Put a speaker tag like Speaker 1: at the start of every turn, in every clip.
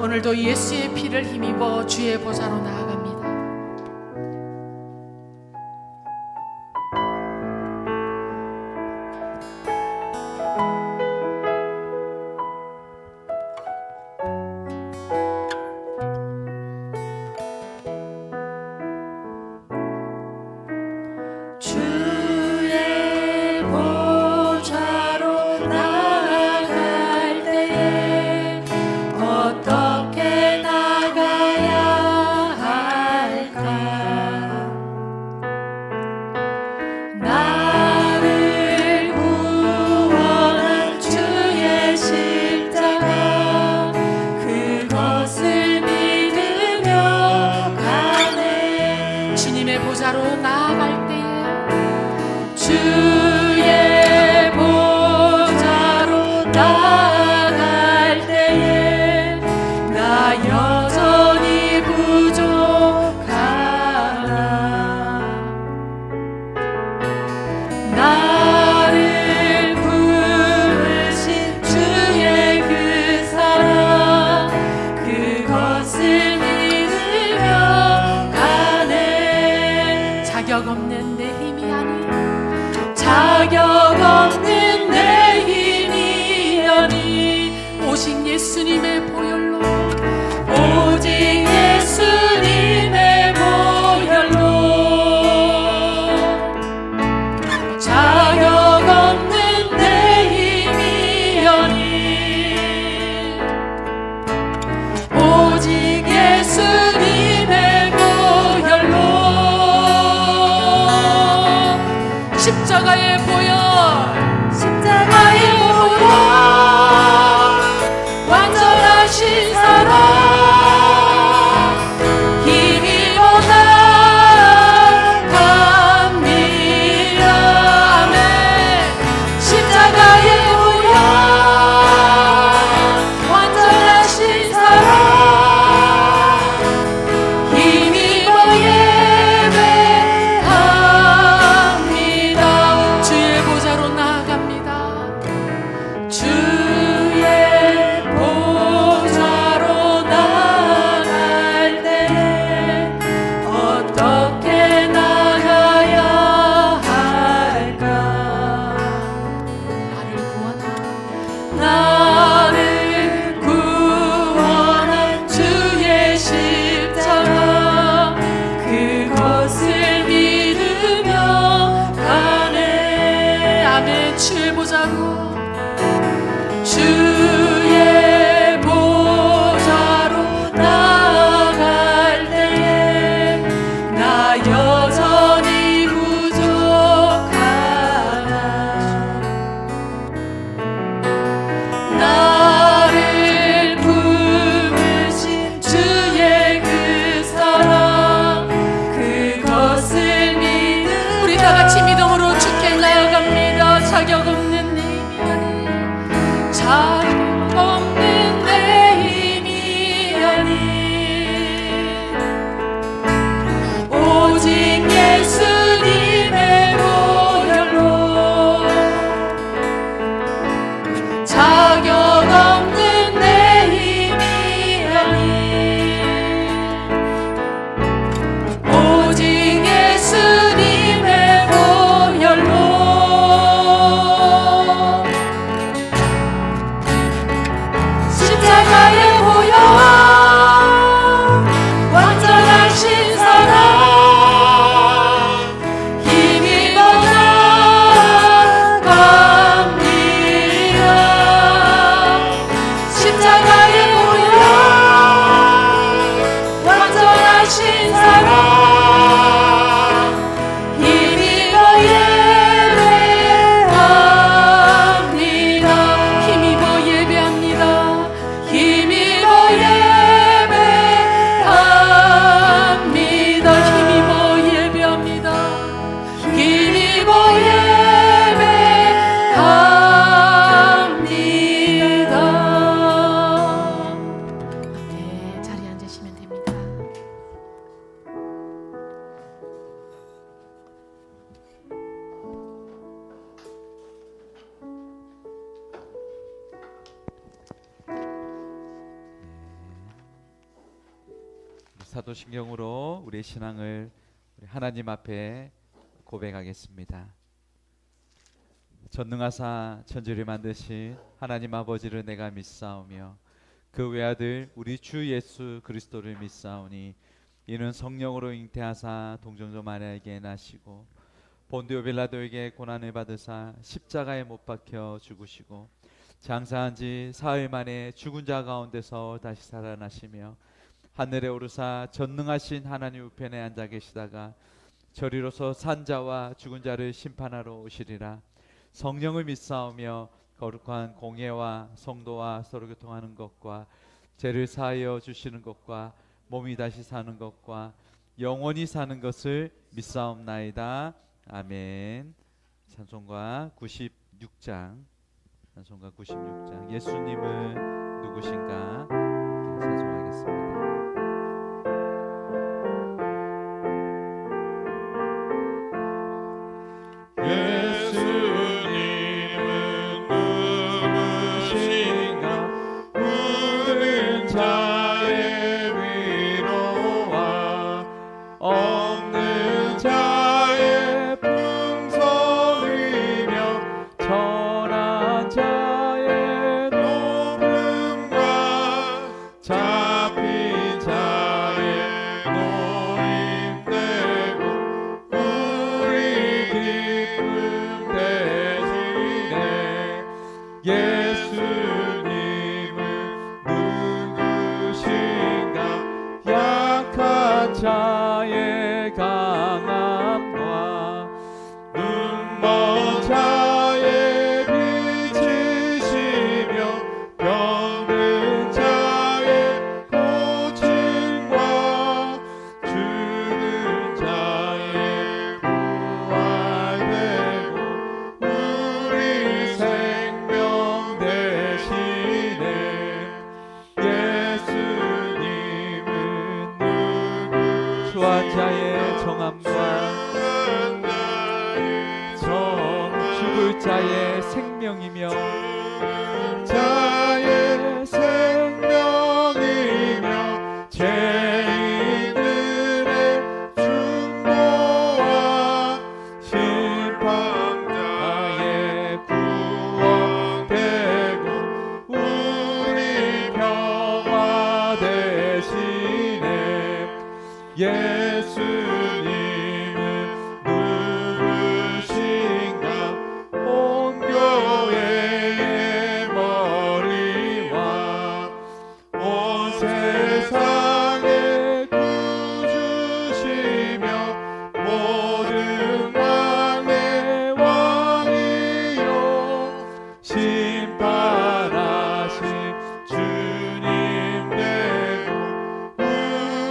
Speaker 1: 오늘도 예수의 피를 힘입어 주의 보좌로 나아갑니다.
Speaker 2: 주의 보좌로 나아갈 때에 어떻게 나가야 할까? 나를 구원한 주의 십자가 그것을 믿으며 가네.
Speaker 1: 주님의 보좌로 나아갈 때에
Speaker 2: 주의 보좌로 나아갈 때에 나 여전히 부족하나. 나를 부르신 주의 그 사랑 그것을 믿으며 가네.
Speaker 1: 자격 없는 내 힘이 아닌
Speaker 2: 자격 없는 내 힘이 아니
Speaker 1: 오직 예수님의 보혈로
Speaker 2: 오직 예수님의 보혈로 자격 없는 내 힘이 아니 오직 예수님의 보혈로
Speaker 1: 십자가의 보혈
Speaker 2: 십자가의 보혈 완전하신
Speaker 3: 사도신경으로 우리의 신앙을 우리 하나님 앞에 고백하겠습니다. 전능하사 천지를 만드신 하나님 아버지를 내가 믿사오며 그 외아들 우리 주 예수 그리스도를 믿사오니 이는 성령으로 잉태하사 동정조 마리아에게 나시고 본디오 빌라도에게 고난을 받으사 십자가에 못 박혀 죽으시고 장사한 지 사흘 만에 죽은 자 가운데서 다시 살아나시며 하늘에 오르사 전능하신 하나님 우편에 앉아 계시다가 저리로서 산자와 죽은 자를 심판하러 오시리라. 성령을 믿사오며 거룩한 공예와 성도와 서로 교통하는 것과 죄를 사하여 주시는 것과 몸이 다시 사는 것과 영원히 사는 것을 믿사옵나이다. 아멘. 찬송가 96장 찬송가 96장 예수님은 누구신가 찬송하겠습니다.
Speaker 2: 예수님은 누구신가 우는 자의 위로와 없는 자의 풍성이며
Speaker 3: 천한 자의
Speaker 2: 높음과 잡힌 자의 노임되고 우리 기쁨 대신에 예수님은 누구신가
Speaker 3: 약한 자의 강함과
Speaker 2: 눈먼 자의 빛이시며 병든 자의 고침과 죽은 자의 부활되고 우리 생명 대신에 예수님은
Speaker 3: 추한 자의 정함과 죽을 자의 생명이며
Speaker 2: 자의 생명이며 죄인들의 중보와 심판자의 구원되고 우리 평화 대신에 예수님은 누구신가 온 교회의 머리와 온 세상의 구주시며 모든 왕의 왕이요 심판하신 주님 되고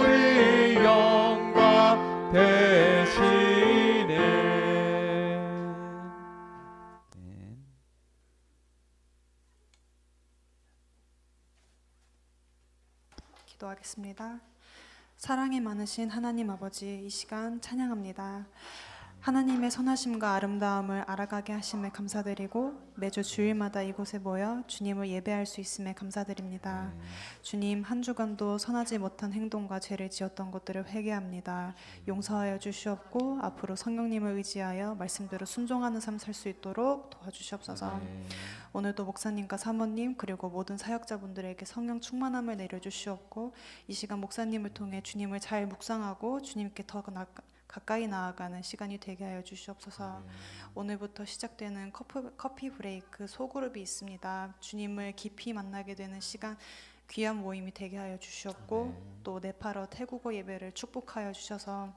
Speaker 2: 우리 영광 대신에
Speaker 4: 기도하겠습니다. 사랑이 많으신 하나님 아버지, 이 시간 찬양합니다. 하나님의 선하심과 아름다움을 알아가게 하심에 감사드리고 매주 주일마다 이곳에 모여 주님을 예배할 수 있음에 감사드립니다. 주님, 한 주간도 선하지 못한 행동과 죄를 지었던 것들을 회개합니다. 용서하여 주시옵고 앞으로 성령님을 의지하여 말씀대로 순종하는 삶 살 수 있도록 도와주시옵소서. 오늘도 목사님과 사모님 그리고 모든 사역자분들에게 성령 충만함을 내려주시옵고 이 시간 목사님을 통해 주님을 잘 묵상하고 주님께 더 가까이 나아가는 시간이 되게 하여 주시옵소서. 오늘부터 시작되는 커피 브레이크 소그룹이 있습니다. 주님을 깊이 만나게 되는 시간, 귀한 모임이 되게 하여 주시옵고 또 네팔어 태국어 예배를 축복하여 주셔서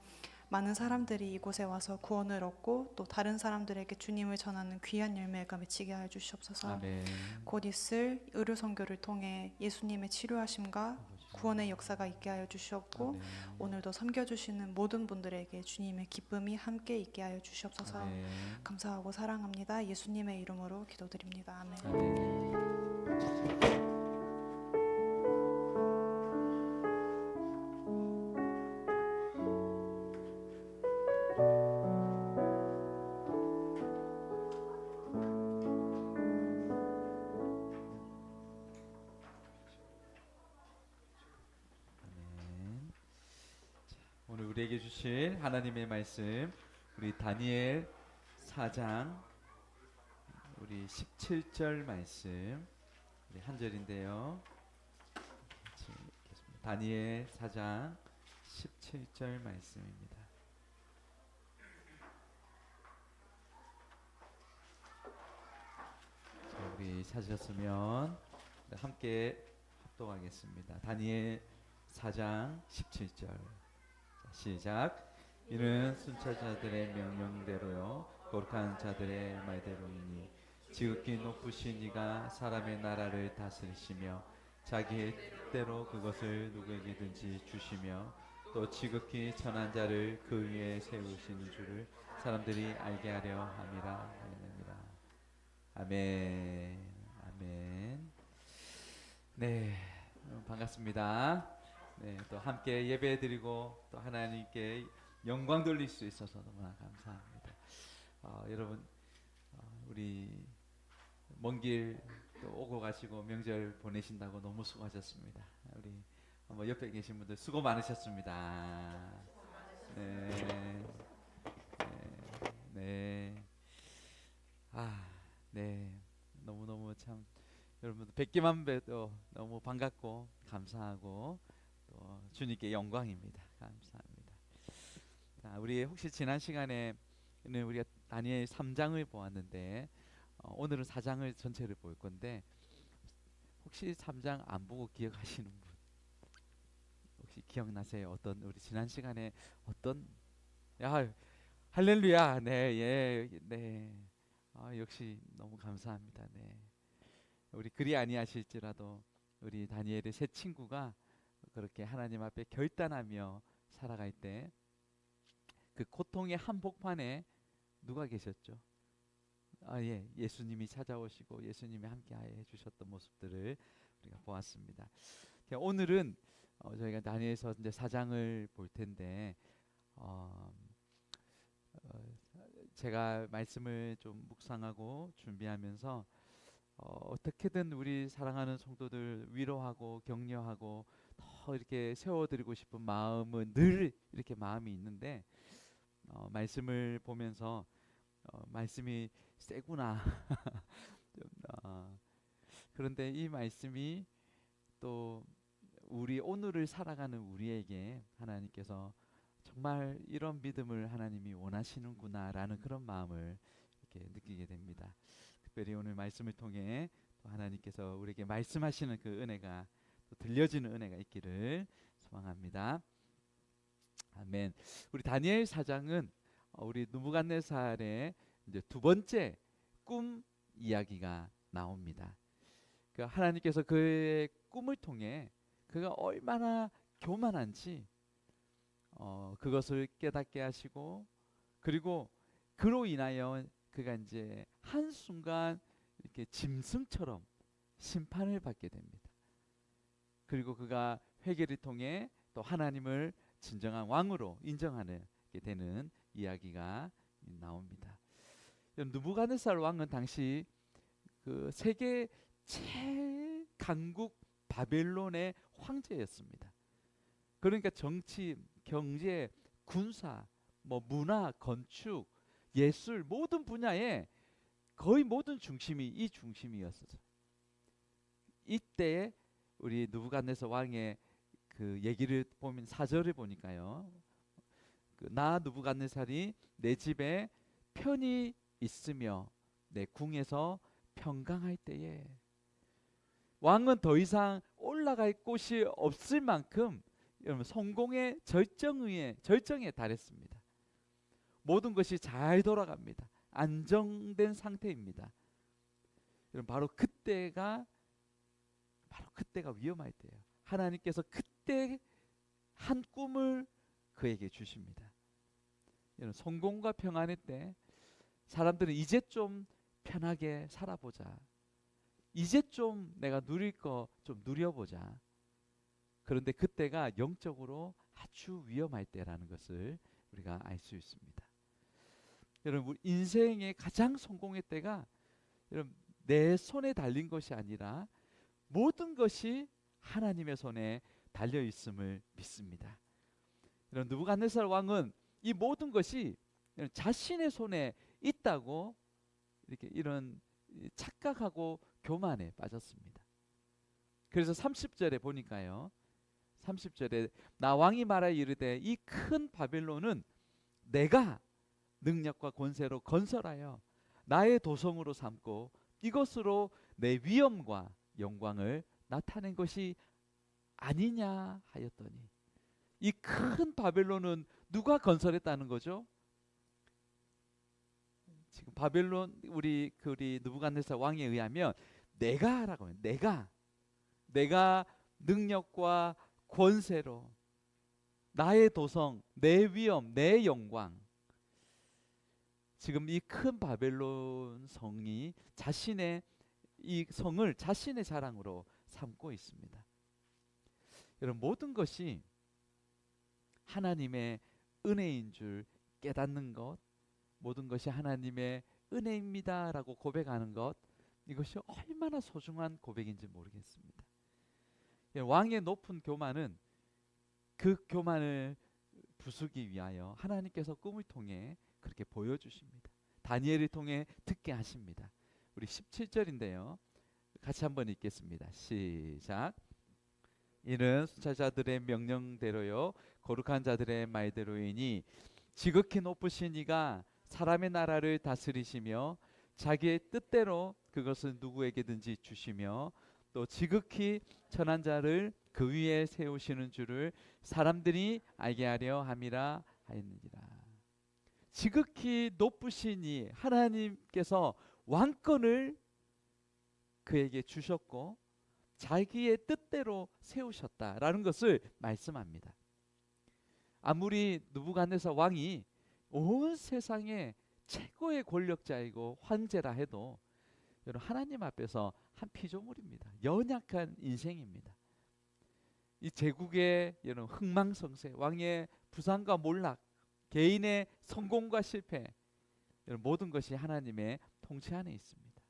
Speaker 4: 많은 사람들이 이곳에 와서 구원을 얻고 또 다른 사람들에게 주님을 전하는 귀한 열매가 맺히게 하여 주시옵소서.
Speaker 3: 아멘.
Speaker 4: 곧 있을 의료 선교를 통해 예수님의 치료하심과 구원의 역사가 있게 하여 주시옵고 오늘도 섬겨주시는 모든 분들에게 주님의 기쁨이 함께 있게 하여 주시옵소서.
Speaker 3: 아멘.
Speaker 4: 감사하고 사랑합니다. 예수님의 이름으로 기도드립니다. 아멘.
Speaker 3: 아멘. 우리에게 주실 하나님의 말씀, 우리 다니엘 4장 우리 17절 말씀, 우리 한 절인데요. 같이 읽겠습니다. 다니엘 4장 17절 말씀입니다. 자, 우리 찾으셨으면 함께 합독하겠습니다. 다니엘 4장 17절. 자, 시작. 이는 순찰자들의 명령대로요 거룩한 자들의 말대로이니 지극히 높으신 이가 사람의 나라를 다스리시며 자기의 뜻대로 그것을 누구에게든지 주시며 또 지극히 천한 자를 그 위에 세우시는 줄을 사람들이 알게 하려 함이라 하느니라. 아멘. 아멘. 네, 반갑습니다. 네, 또 함께 예배드리고 또 하나님께 영광 돌릴 수 있어서 너무나 감사합니다. 여러분, 우리 먼 길 또 오고 가시고 명절 보내신다고 너무 수고하셨습니다. 우리 한번 옆에 계신 분들 수고 많으셨습니다. 네, 네, 네. 네, 너무 참 여러분들 뵙기만 봬도 너무 반갑고 감사하고 또 주님께 영광입니다. 감사합니다. 자, 우리 혹시 지난 시간에는 우리가 다니엘 3장을 보았는데 오늘은 4장을 전체를 볼 건데 혹시 3장 안 보고 기억하시는 분 혹시 기억나세요? 어떤 우리 지난 시간에 어떤 할렐루야. 네, 예, 네. 역시 너무 감사합니다. 네. 우리 그리 아니하실지라도 우리 다니엘의 세 친구가 그렇게 하나님 앞에 결단하며 살아갈 때 그 고통의 한복판에 누가 계셨죠? 예, 예수님이 찾아오시고 예수님이 함께 해주셨던 모습들을 우리가 보았습니다. 오늘은 저희가 다니엘서 이제 4장을 볼 텐데 제가 말씀을 좀 묵상하고 준비하면서 어떻게든 우리 사랑하는 성도들 위로하고 격려하고 더 이렇게 세워드리고 싶은 마음은 늘 이렇게 마음이 있는데 말씀을 보면서 말씀이 세구나. 그런데 이 말씀이 또 우리 오늘을 살아가는 우리에게 하나님께서 정말 이런 믿음을 하나님이 원하시는구나라는 그런 마음을 이렇게 느끼게 됩니다. 특별히 오늘 말씀을 통해 또 하나님께서 우리에게 말씀하시는 그 은혜가 또 들려지는 은혜가 있기를 소망합니다. 아멘. 우리 다니엘 4장은 우리 느부갓네살의 이제 두 번째 꿈 이야기가 나옵니다. 그 하나님께서 그의 꿈을 통해 그가 얼마나 교만한지 그것을 깨닫게 하시고 그리고 그로 인하여 그가 이제 한순간 이렇게 짐승처럼 심판을 받게 됩니다. 그리고 그가 회개를 통해 또 하나님을 진정한 왕으로 인정하게 되는 이야기가 나옵니다. 느부갓네살 왕은 당시 그 세계 최강국 바벨론의 황제였습니다. 그러니까 정치, 경제, 군사, 문화, 건축, 예술 모든 분야에 거의 모든 중심이 이 중심이었어요. 이때에 우리 느부갓네살 왕의 그 얘기를 보면 4절을 보니까요. 나 느부갓네살이 내 집에 편히 있으며 내 궁에서 평강할 때에 왕은 더 이상 올라갈 곳이 없을 만큼 여러분 성공의 절정에 달했습니다. 모든 것이 잘 돌아갑니다. 안정된 상태입니다. 여러분 바로 그때가 위험할 때예요. 하나님께서 그때 한 꿈을 그에게 주십니다. 여러분 성공과 평안의 때 사람들은 이제 좀 편하게 살아보자. 이제 좀 내가 누릴 거 좀 누려보자. 그런데 그때가 영적으로 아주 위험할 때라는 것을 우리가 알 수 있습니다. 여러분 인생의 가장 성공의 때가 여러분 내 손에 달린 것이 아니라 모든 것이 하나님의 손에 달려 있음을 믿습니다. 이런 느부갓네살 왕은 이 모든 것이 자신의 손에 있다고 이렇게 이런 착각하고 교만에 빠졌습니다. 그래서 30절에 보니까요. 30절에 나 왕이 말하여 이르되 이 큰 바벨론은 내가 능력과 권세로 건설하여 나의 도성으로 삼고 이것으로 내 위엄과 영광을 나타낸 것이 아니냐 하였더니, 이 큰 바벨론은 누가 건설했다는 거죠? 지금 바벨론 우리 느부갓네살 왕에 의하면 내가라고 해요. 내가 능력과 권세로 나의 도성, 내 위엄, 내 영광. 지금 이 큰 바벨론 성이 자신의 이 성을 자신의 자랑으로 삼고 있습니다. 여러분, 모든 것이 하나님의 은혜인 줄 깨닫는 것, 모든 것이 하나님의 은혜입니다라고 고백하는 것, 이것이 얼마나 소중한 고백인지 모르겠습니다. 왕의 높은 교만은 그 교만을 부수기 위하여 하나님께서 꿈을 통해 그렇게 보여주십니다. 다니엘을 통해 듣게 하십니다. 우리 17절인데요. 같이 한번 읽겠습니다. 시작. 이는 수차자들의 명령대로요 거룩한 자들의 말대로이니 지극히 높으신 이가 사람의 나라를 다스리시며 자기의 뜻대로 그것을 누구에게든지 주시며 또 지극히 천한 자를 그 위에 세우시는 줄을 사람들이 알게 하려 함이라 하였느니라. 지극히 높으신 이 하나님께서 왕권을 그에게 주셨고 자기의 뜻대로 세우셨다라는 것을 말씀합니다. 아무리 느부갓네살 왕이 온 세상의 최고의 권력자이고 황제라 해도 여러분, 하나님 앞에서 한 피조물입니다. 연약한 인생입니다. 이 제국의 여러분 흥망성쇠, 왕의 부상과 몰락, 개인의 성공과 실패, 여러분, 모든 것이 하나님의 통치 안에 있습니다.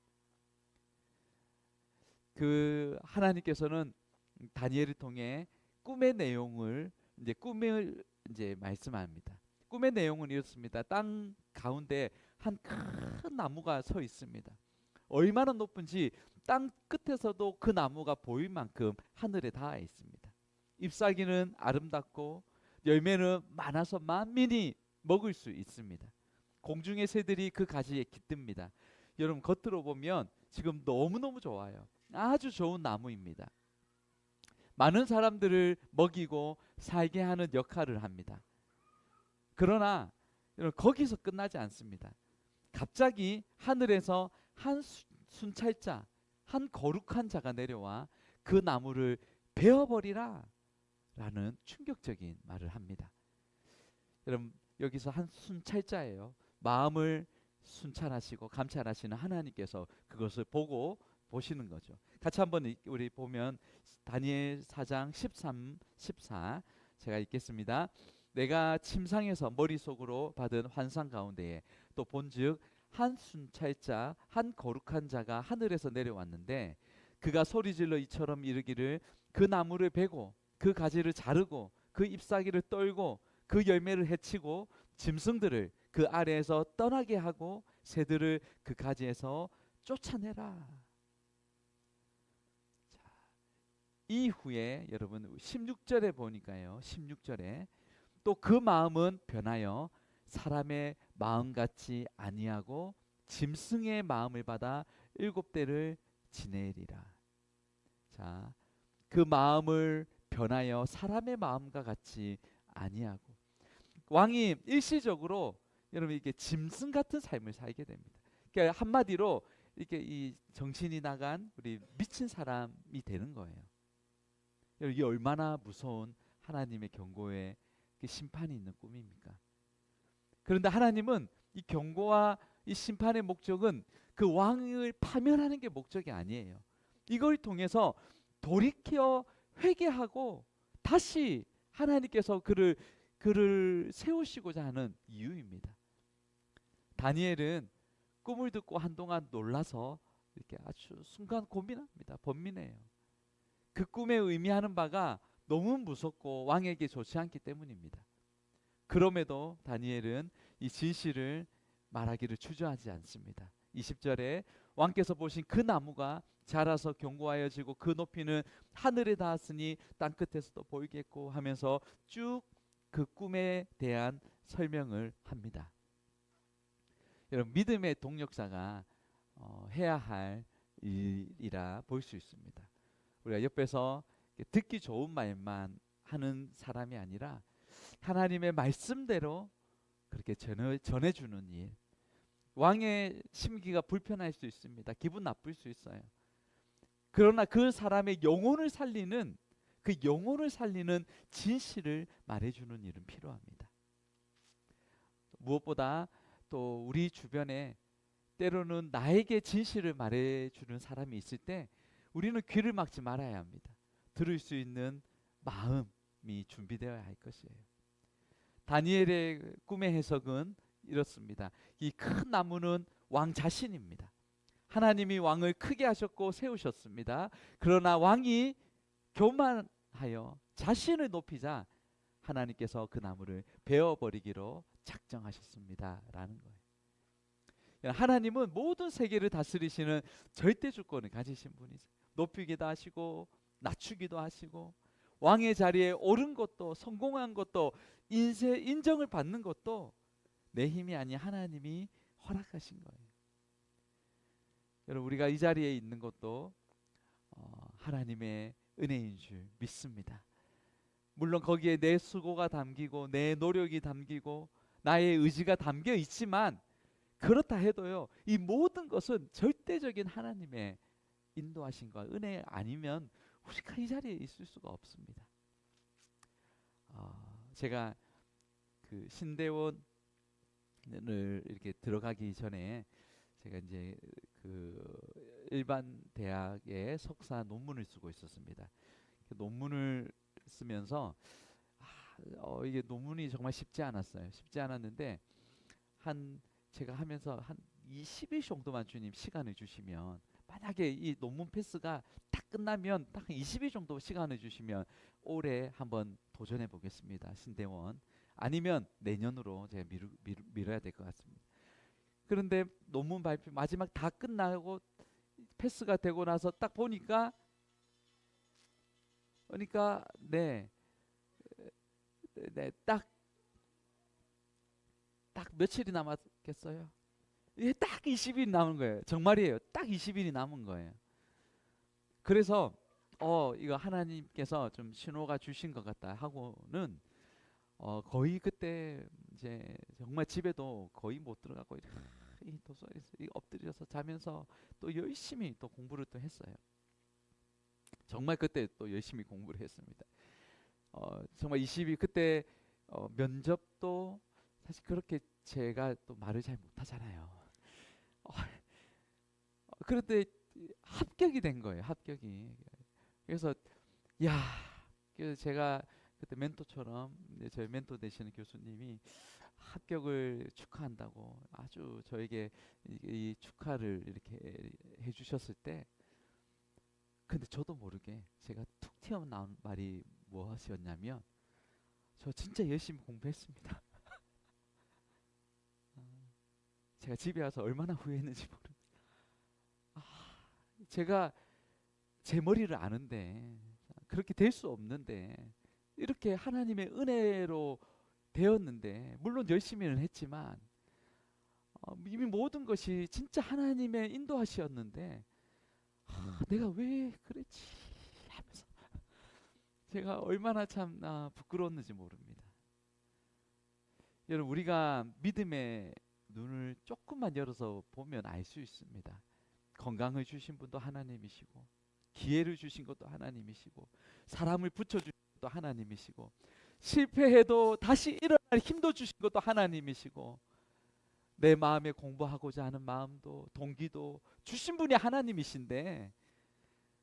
Speaker 3: 그 하나님께서는 다니엘을 통해 꿈의 내용을 꿈을 말씀합니다. 꿈의 내용은 이렇습니다. 땅 가운데 한 큰 나무가 서 있습니다. 얼마나 높은지 땅 끝에서도 그 나무가 보일 만큼 하늘에 닿아 있습니다. 잎사귀는 아름답고 열매는 많아서 만민이 먹을 수 있습니다. 공중의 새들이 그 가지에 깃듭니다. 여러분, 겉으로 보면 지금 너무너무 좋아요. 아주 좋은 나무입니다. 많은 사람들을 먹이고 살게 하는 역할을 합니다. 그러나 여러분, 거기서 끝나지 않습니다. 갑자기 하늘에서 한 순찰자, 한 거룩한 자가 내려와 그 나무를 베어버리라 라는 충격적인 말을 합니다. 여러분, 여기서 한 순찰자예요. 마음을 순찰하시고 감찰하시는 하나님께서 그것을 보시는 거죠. 같이 한번 우리 보면 다니엘 4장 13, 14 제가 읽겠습니다. 내가 침상에서 머릿속으로 받은 환상 가운데에 또 본즉 한 순찰자, 한 거룩한 자가 하늘에서 내려왔는데 그가 소리질러 이처럼 이르기를 그 나무를 베고 그 가지를 자르고 그 잎사귀를 떨고 그 열매를 해치고 짐승들을 그 아래에서 떠나게 하고 새들을 그 가지에서 쫓아내라. 자, 이후에 여러분 16절에 보니까요. 16절에 또 그 마음은 변하여 사람의 마음 같지 아니하고 짐승의 마음을 받아 7대를 지내리라. 자, 그 마음을 변하여 사람의 마음과 같이 아니하고 왕이 일시적으로 여러분 이렇게 짐승 같은 삶을 살게 됩니다. 그러니까 한마디로 이렇게 이 정신이 나간 우리 미친 사람이 되는 거예요. 여러분, 이게 얼마나 무서운 하나님의 경고의 심판이 있는 꿈입니까? 그런데 하나님은 이 경고와 이 심판의 목적은 그 왕을 파멸하는 게 목적이 아니에요. 이걸 통해서 돌이켜 회개하고 다시 하나님께서 그를 세우시고자 하는 이유입니다. 다니엘은 꿈을 듣고 한동안 놀라서 이렇게 아주 순간 고민합니다. 번민해요. 그 꿈에 의미하는 바가 너무 무섭고 왕에게 좋지 않기 때문입니다. 그럼에도 다니엘은 이 진실을 말하기를 주저하지 않습니다. 20절에 왕께서 보신 그 나무가 자라서 견고하여지고 그 높이는 하늘에 닿았으니 땅끝에서도 보이겠고 하면서 쭉 그 꿈에 대한 설명을 합니다. 여러분, 믿음의 동력자가 해야 할 일이라 볼 수 있습니다. 우리가 옆에서 듣기 좋은 말만 하는 사람이 아니라 하나님의 말씀대로 그렇게 전해주는 일. 왕의 심기가 불편할 수 있습니다. 기분 나쁠 수 있어요. 그러나 그 사람의 영혼을 살리는 진실을 말해주는 일은 필요합니다. 무엇보다 또 우리 주변에 때로는 나에게 진실을 말해주는 사람이 있을 때 우리는 귀를 막지 말아야 합니다. 들을 수 있는 마음이 준비되어야 할 것이에요. 다니엘의 꿈의 해석은 이렇습니다. 이 큰 나무는 왕 자신입니다. 하나님이 왕을 크게 하셨고 세우셨습니다. 그러나 왕이 교만하여 자신을 높이자 하나님께서 그 나무를 베어버리기로 작정하셨습니다. 라는 거예요. 하나님은 모든 세계를 다스리시는 절대 주권을 가지신 분이세요. 높이기도 하시고 낮추기도 하시고 왕의 자리에 오른 것도 성공한 것도 인정을 받는 것도 내 힘이 아닌 하나님이 허락하신 거예요. 여러분, 우리가 이 자리에 있는 것도 하나님의 은혜인 줄 믿습니다. 물론 거기에 내 수고가 담기고 내 노력이 담기고 나의 의지가 담겨 있지만 그렇다 해도요, 이 모든 것은 절대적인 하나님의 인도하심과 은혜 아니면 우리가 이 자리에 있을 수가 없습니다. 제가 그 신대원을 이렇게 들어가기 전에 제가 이제 그 일반 대학의 석사 논문을 쓰고 있었습니다. 그 논문을 쓰면서 이게 논문이 정말 쉽지 않았어요. 쉽지 않았는데 제가 하면서 한 20일 정도만 주님 시간을 주시면, 만약에 이 논문 패스가 딱 끝나면 딱 20일 정도 시간을 주시면 올해 한번 도전해 보겠습니다. 신대원. 아니면 내년으로 제가 미뤄야 될 것 같습니다. 그런데 논문 발표 마지막 다 끝나고 패스가 되고 나서 딱 보니까 그러니까 딱 며칠이 남았겠어요? 이게 딱 20일이 남은 거예요. 정말이에요. 딱 20일이 남은 거예요. 그래서 이거 하나님께서 좀 신호가 주신 것 같다 하고는 거의 그때 이제 정말 집에도 거의 못 들어가고 이 도서관에서 엎드려서 자면서 또 열심히 또 공부를 또 했어요. 정말 그때 또 열심히 공부를 했습니다. 정말 20일 그때 면접도 사실 그렇게 제가 또 말을 잘 못하잖아요. 그런데 합격이 된 거예요. 합격이. 그래서 그래서 제가 그때 멘토처럼 저희 멘토 되시는 교수님이 합격을 축하한다고 아주 저에게 이 축하를 이렇게 해주셨을 때, 근데 저도 모르게 제가 툭 튀어나온 말이 무엇이었냐면, 저 진짜 열심히 공부했습니다. 제가 집에 와서 얼마나 후회했는지 모릅니다. 제가 제 머리를 아는데 그렇게 될 수 없는데, 이렇게 하나님의 은혜로 되었는데, 물론 열심히는 했지만 이미 모든 것이 진짜 하나님의 인도하시었는데 내가 왜 그랬지 하면서 제가 얼마나 참 부끄러웠는지 모릅니다. 여러분, 우리가 믿음의 눈을 조금만 열어서 보면 알 수 있습니다. 건강을 주신 분도 하나님이시고, 기회를 주신 것도 하나님이시고, 사람을 붙여주신 것도 하나님이시고, 실패해도 다시 일어날 힘도 주신 것도 하나님이시고, 내 마음에 공부하고자 하는 마음도 동기도 주신 분이 하나님이신데,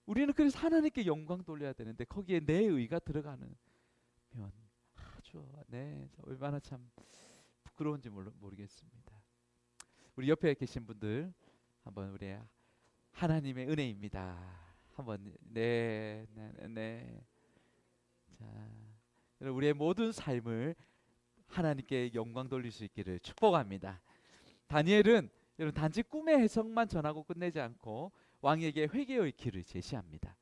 Speaker 3: 우리는 그래서 하나님께 영광 돌려야 되는데 거기에 내 의가 들어가는 면 아주 얼마나 참 부끄러운지 모르겠습니다. 우리 옆에 계신 분들 한번 우리 하나님의 은혜입니다. 한번 자, 우리의 모든 삶을 하나님께 영광 돌릴 수 있기를 축복합니다. 다니엘은 여러분 단지 꿈의 해석만 전하고 끝내지 않고 왕에게 회개의 길을 제시합니다.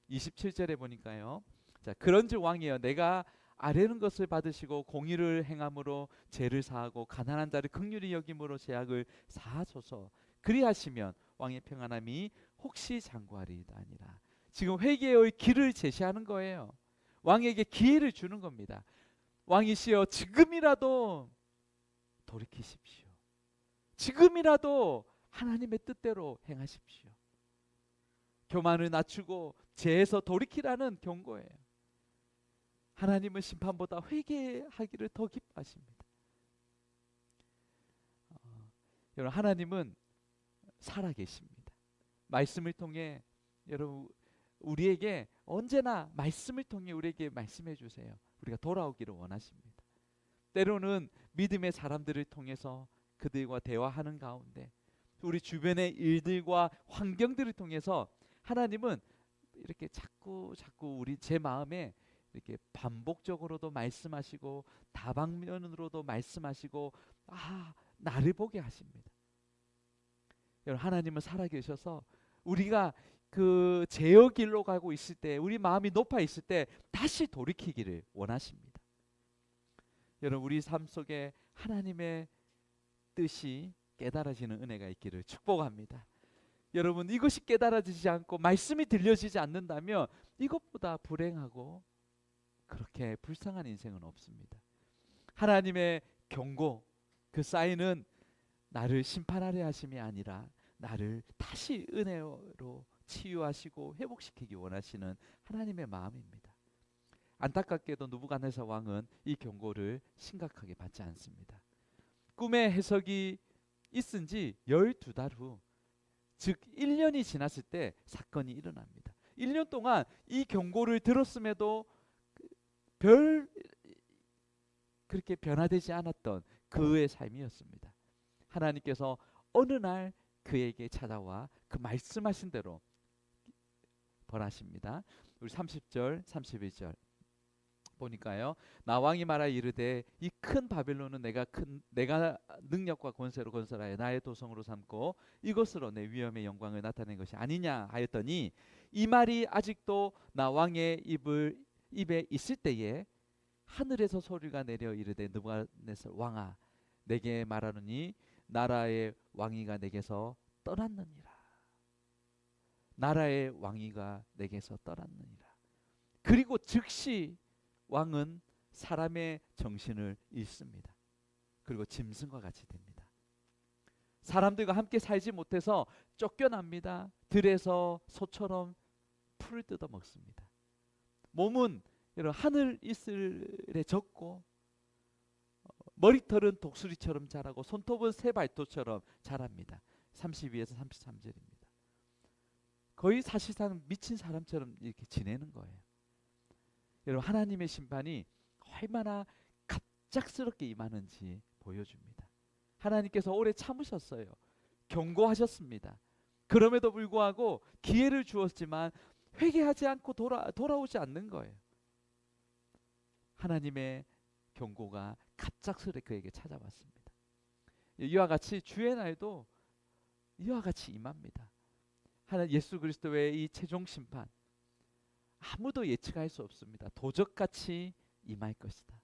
Speaker 3: 27절에 보니까요. 자, 그런즉 왕이여 내가 아뢰는 것을 받으시고 공의를 행함으로 죄를 사하고 가난한 자를 긍휼히 여김으로 죄악을 사하소서. 그리하시면 왕의 평안함이 혹시 장구하리이다 아니라. 지금 회개의 길을 제시하는 거예요. 왕에게 기회를 주는 겁니다. 왕이시여 지금이라도 돌이키십시오. 지금이라도 하나님의 뜻대로 행하십시오. 교만을 낮추고 죄에서 돌이키라는 경고예요. 하나님은 심판보다 회개하기를 더 기뻐하십니다. 여러분 하나님은 살아계십니다. 말씀을 통해 여러분 우리에게 언제나 말씀을 통해 우리에게 말씀해 주세요. 우리가 돌아오기를 원하십니다. 때로는 믿음의 사람들을 통해서 그들과 대화하는 가운데 우리 주변의 일들과 환경들을 통해서 하나님은 이렇게 자꾸 우리 제 마음에 이렇게 반복적으로도 말씀하시고 다방면으로도 말씀하시고 나를 보게 하십니다. 여러분 하나님은 살아계셔서 우리가 그 죄의 길로 가고 있을 때 우리 마음이 높아 있을 때 다시 돌이키기를 원하십니다. 여러분 우리 삶 속에 하나님의 뜻이 깨달아지는 은혜가 있기를 축복합니다. 여러분 이것이 깨달아지지 않고 말씀이 들려지지 않는다면 이것보다 불행하고 그렇게 불쌍한 인생은 없습니다. 하나님의 경고 그 사인은 나를 심판하려 하심이 아니라 나를 다시 은혜로 치유하시고 회복시키기 원하시는 하나님의 마음입니다. 안타깝게도 느부갓네살 왕은 이 경고를 심각하게 받지 않습니다. 꿈의 해석이 있은 지 12달 후, 즉 1년이 지났을 때 사건이 일어납니다. 1년 동안 이 경고를 들었음에도 별 그렇게 변화되지 않았던 그의 삶이었습니다. 하나님께서 어느 날 그에게 찾아와 그 말씀하신 대로 벌하십니다. 우리 30절 31절 보니까요. 나 왕이 말하 이르되 이 큰 바벨론은 내가 능력과 권세로 건설하여 나의 도성으로 삼고 이것으로 내 위엄의 영광을 나타낸 것이 아니냐 하였더니 이 말이 아직도 나 왕의 입에 있을 때에 하늘에서 소리가 내려 이르되 느부갓네살 왕아 내게 말하노니 나라의 왕위가 내게서 떠났느니라. 나라의 왕위가 내게서 떠났느니라. 그리고 즉시 왕은 사람의 정신을 잃습니다. 그리고 짐승과 같이 됩니다. 사람들과 함께 살지 못해서 쫓겨납니다. 들에서 소처럼 풀을 뜯어 먹습니다. 몸은 이런 하늘 이슬에 젖고 머리털은 독수리처럼 자라고 손톱은 새 발톱처럼 자랍니다. 32에서 33절입니다. 거의 사실상 미친 사람처럼 이렇게 지내는 거예요. 여러분 하나님의 심판이 얼마나 갑작스럽게 임하는지 보여줍니다. 하나님께서 오래 참으셨어요. 경고하셨습니다. 그럼에도 불구하고 기회를 주었지만 회개하지 않고 돌아오지 않는 거예요. 하나님의 경고가 갑작스레 그에게 찾아왔습니다. 이와 같이 주의 날도 이와 같이 임합니다. 예수 그리스도의 이 최종 심판 아무도 예측할 수 없습니다. 도적같이 임할 것이다.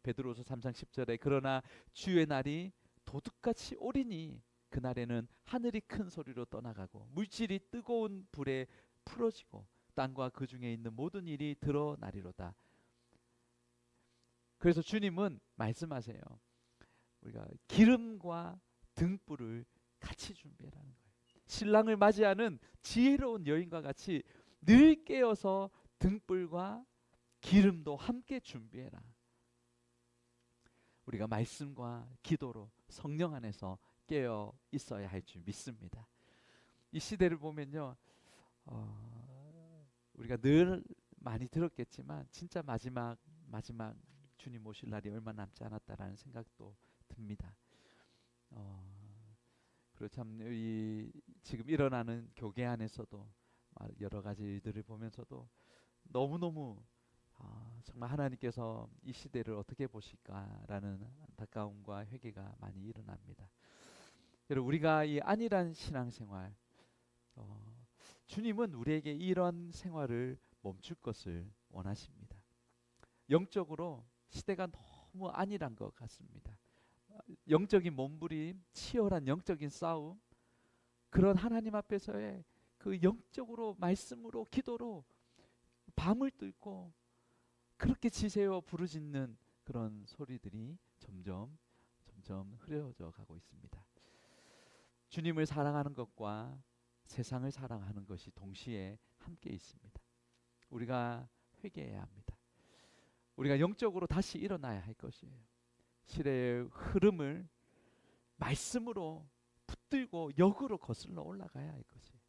Speaker 3: 베드로서 3장 10절에 그러나 주의 날이 도둑같이 오리니 그날에는 하늘이 큰 소리로 떠나가고 물질이 뜨거운 불에 풀어지고 땅과 그 중에 있는 모든 일이 드러나리로다. 그래서 주님은 말씀하세요. 우리가 기름과 등불을 같이 준비하라는 거예요. 신랑을 맞이하는 지혜로운 여인과 같이 늘 깨어서 등불과 기름도 함께 준비해라. 우리가 말씀과 기도로 성령 안에서 깨어 있어야 할 줄 믿습니다. 이 시대를 보면요, 우리가 늘 많이 들었겠지만 진짜 마지막 주님 오실 날이 얼마 남지 않았다라는 생각도 듭니다. 그리고 참 지금 일어나는 교계 안에서도 여러 가지 일들을 보면서도 너무너무 정말 하나님께서 이 시대를 어떻게 보실까라는 안타까움과 회개가 많이 일어납니다. 여러분, 우리가 이 안일한 신앙생활, 주님은 우리에게 이런 생활을 멈출 것을 원하십니다. 영적으로 시대가 너무 안일한 것 같습니다. 영적인 몸부림, 치열한 영적인 싸움, 그런 하나님 앞에서의 그 영적으로 말씀으로 기도로 밤을 뚫고 그렇게 지새워 부르짖는 그런 소리들이 점점 흐려져 가고 있습니다. 주님을 사랑하는 것과 세상을 사랑하는 것이 동시에 함께 있습니다. 우리가 회개해야 합니다. 우리가 영적으로 다시 일어나야 할 것이에요. 시대의 흐름을 말씀으로 붙들고 역으로 거슬러 올라가야 할 것이에요.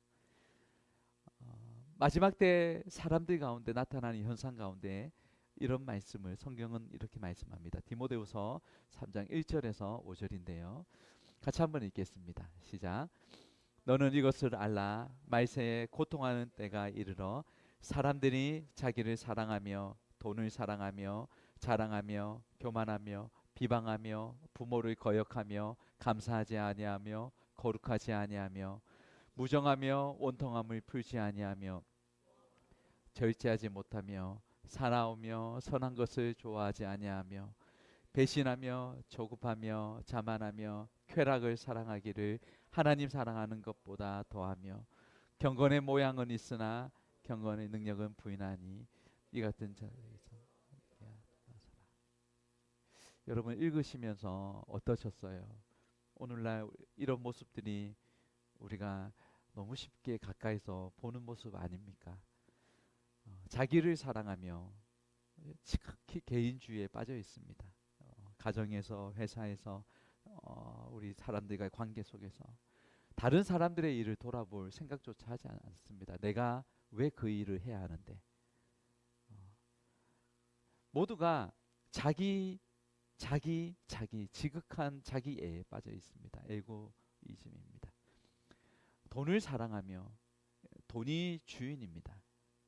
Speaker 3: 마지막 때 사람들 가운데 나타나는 현상 가운데 이런 말씀을 성경은 이렇게 말씀합니다. 디모데후서 3장 1절에서 5절인데요. 같이 한번 읽겠습니다. 시작. 너는 이것을 알라. 말세에 고통하는 때가 이르러 사람들이 자기를 사랑하며 돈을 사랑하며 자랑하며 교만하며 비방하며 부모를 거역하며 감사하지 아니하며 거룩하지 아니하며 무정하며 원통함을 풀지 아니하며 절제하지 못하며 사나우며 선한 것을 좋아하지 아니하며 배신하며 조급하며 자만하며 쾌락을 사랑하기를 하나님 사랑하는 것보다 더하며 경건의 모양은 있으나 경건의 능력은 부인하니 이 같은 자에게서 나서라. 여러분 읽으시면서 어떠셨어요? 오늘날 이런 모습들이 우리가 너무 쉽게 가까이서 보는 모습 아닙니까? 자기를 사랑하며 지극히 개인주의에 빠져 있습니다. 가정에서, 회사에서, 우리 사람들과의 관계 속에서 다른 사람들의 일을 돌아볼 생각조차 하지 않습니다. 내가 왜 그 일을 해야 하는데? 모두가 자기 지극한 자기애에 빠져 있습니다. 에고이즘입니다. 돈을 사랑하며 돈이 주인입니다.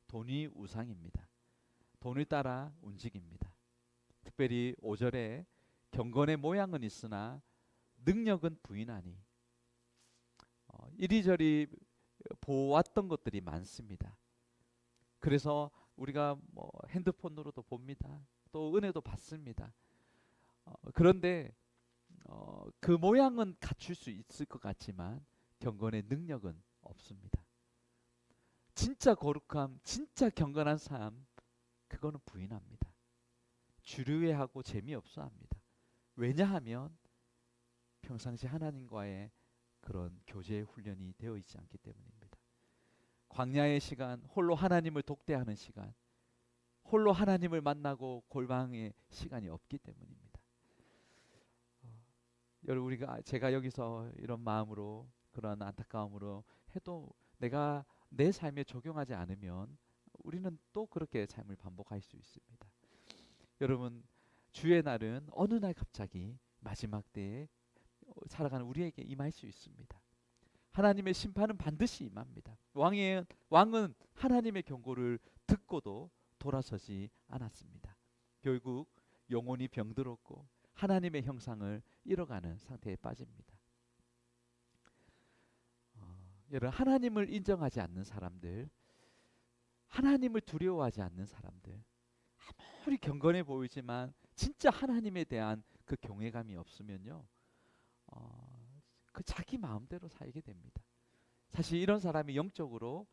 Speaker 3: 돈이 우상입니다. 돈을 따라 움직입니다. 특별히 5절에 경건의 모양은 있으나 능력은 부인하니 이리저리 보았던 것들이 많습니다. 그래서 우리가 뭐 핸드폰으로도 봅니다. 또 은혜도 받습니다. 그런데 그 모양은 갖출 수 있을 것 같지만 경건의 능력은 없습니다. 진짜 거룩함, 진짜 경건한 삶, 그거는 부인합니다. 주류해하고 재미없어 합니다. 왜냐하면 평상시 하나님과의 그런 교제의 훈련이 되어 있지 않기 때문입니다. 광야의 시간, 홀로 하나님을 독대하는 시간, 홀로 하나님을 만나고 골방의 시간이 없기 때문입니다. 여러분, 제가 여기서 이런 마음으로, 그런 안타까움으로 해도 내가 내 삶에 적용하지 않으면 우리는 또 그렇게 삶을 반복할 수 있습니다. 여러분, 주의 날은 어느 날 갑자기 마지막 때에 살아가는 우리에게 임할 수 있습니다. 하나님의 심판은 반드시 임합니다. 왕은 하나님의 경고를 듣고도 돌아서지 않았습니다. 결국 영혼이 병들었고 하나님의 형상을 잃어가는 상태에 빠집니다. 여러분, 하나님을 인정하지 않는 사람들, 하나님을 두려워하지 않는 사람들, 아무리 경건해 보이지만 진짜 하나님에 대한 그 경외감이 없으면요, 그 자기 마음대로 살게 됩니다. 사실 이런 사람이 영적으로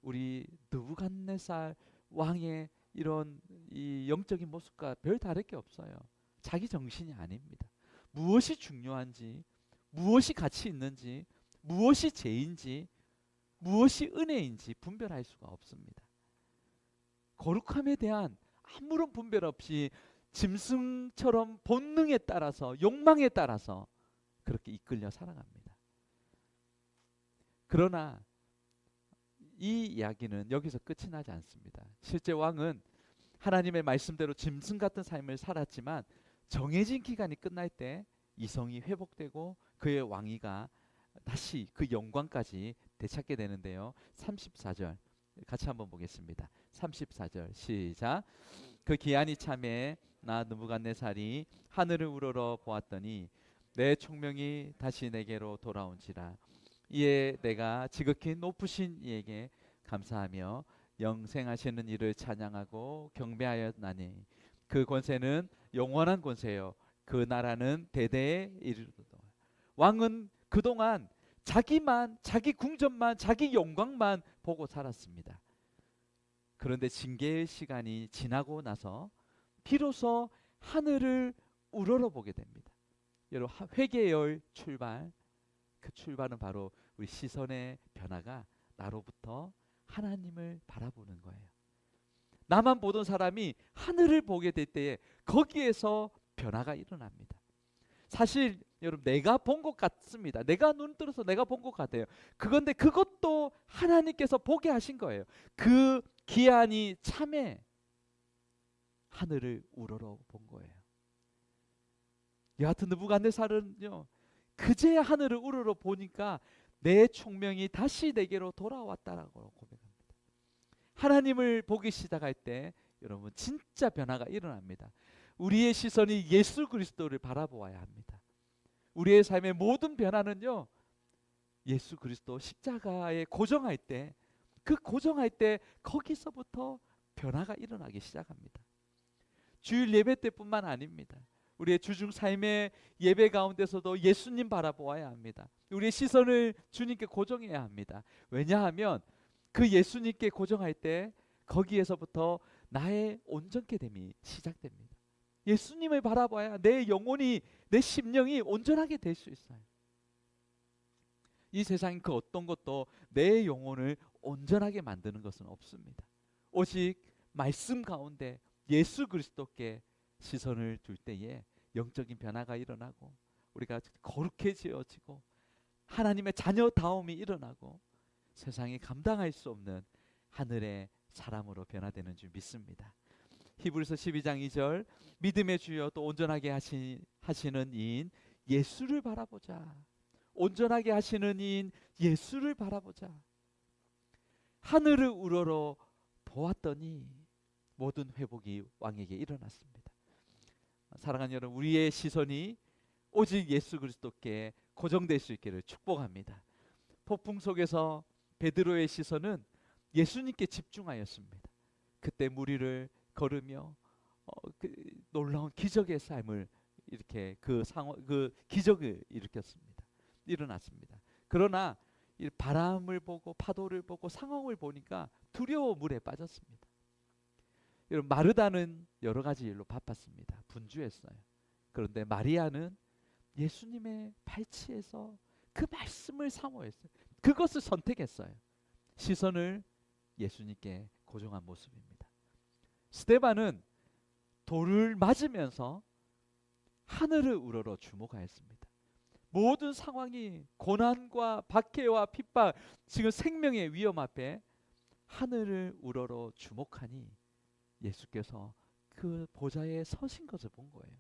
Speaker 3: 우리 느부갓네살 왕의 이런 이 영적인 모습과 별 다를 게 없어요. 자기 정신이 아닙니다. 무엇이 중요한지, 무엇이 가치 있는지, 무엇이 죄인지, 무엇이 은혜인지 분별할 수가 없습니다. 거룩함에 대한 아무런 분별 없이 짐승처럼 본능에 따라서, 욕망에 따라서 그렇게 이끌려 살아갑니다. 그러나 이 이야기는 여기서 끝이 나지 않습니다. 실제 왕은 하나님의 말씀대로 짐승 같은 삶을 살았지만 정해진 기간이 끝날 때 이성이 회복되고 그의 왕위가 다시 그 영광까지 되찾게 되는데요. 34절 같이 한번 보겠습니다. 34절 시작. 그 기한이 참에 나 느부갓네살이 하늘을 우러러 보았더니 내 총명이 다시 내게로 돌아온지라. 이에 내가 지극히 높으신 이에게 감사하며 영생하시는 이를 찬양하고 경배하였나니 그 권세는 영원한 권세요 그 나라는 대대에 이르도다. 왕은 그동안 자기만, 자기 궁전만, 자기 영광만 보고 살았습니다. 그런데 징계의 시간이 지나고 나서 비로소 하늘을 우러러 보게 됩니다. 여러분, 회개의 열 출발, 그 출발은 바로 우리 시선의 변화가 나로부터 하나님을 바라보는 거예요. 나만 보던 사람이 하늘을 보게 될 때에 거기에서 변화가 일어납니다. 사실 여러분, 내가 본 것 같습니다. 내가 눈 들어서 내가 본 것 같아요. 그건데 그것도 하나님께서 보게 하신 거예요. 그 기한이 참에 하늘을 우러러 본 거예요. 여하튼 느부갓네살은요, 그제야 하늘을 우러러 보니까 내 총명이 다시 내게로 돌아왔다라고 고백합니다. 하나님을 보기 시작할 때 여러분 진짜 변화가 일어납니다. 우리의 시선이 예수 그리스도를 바라보아야 합니다. 우리의 삶의 모든 변화는요, 예수 그리스도 십자가에 고정할 때, 그 고정할 때 거기서부터 변화가 일어나기 시작합니다. 주일 예배 때뿐만 아닙니다. 우리의 주중 삶의 예배 가운데서도 예수님 바라보아야 합니다. 우리의 시선을 주님께 고정해야 합니다. 왜냐하면 그 예수님께 고정할 때 거기에서부터 나의 온전케 됨이 시작됩니다. 예수님을 바라봐야 내 영혼이, 내 심령이 온전하게 될 수 있어요. 이 세상 그 어떤 것도 내 영혼을 온전하게 만드는 것은 없습니다. 오직 말씀 가운데 예수 그리스도께 시선을 둘 때에 영적인 변화가 일어나고 우리가 거룩해지어지고 하나님의 자녀다움이 일어나고 세상이 감당할 수 없는 하늘의 사람으로 변화되는 줄 믿습니다. 히브리서 12장 2절, 믿음의 주여 또 온전하게 하시는 이인 예수를 바라보자. 온전하게 하시는 이인 예수를 바라보자. 하늘을 우러러 보았더니 모든 회복이 왕에게 일어났습니다. 사랑하는 여러분, 우리의 시선이 오직 예수 그리스도께 고정될 수 있기를 축복합니다. 폭풍 속에서 베드로의 시선은 예수님께 집중하였습니다. 그때 무리를 걸으며 그 놀라운 기적의 삶을 이렇게 그 기적을 일어났습니다. 그러나 이 바람을 보고 파도를 보고 상황을 보니까 두려워 물에 빠졌습니다. 여러분, 마르다는 여러 가지 일로 바빴습니다. 분주했어요. 그런데 마리아는 예수님의 발치에서 그 말씀을 사모했어요. 그것을 선택했어요. 시선을 예수님께 고정한 모습입니다. 스데반은 돌을 맞으면서 하늘을 우러러 주목하였습니다. 모든 상황이 고난과 박해와 핍박, 지금 생명의 위험 앞에 하늘을 우러러 주목하니 예수께서 그 보좌에 서신 것을 본 거예요.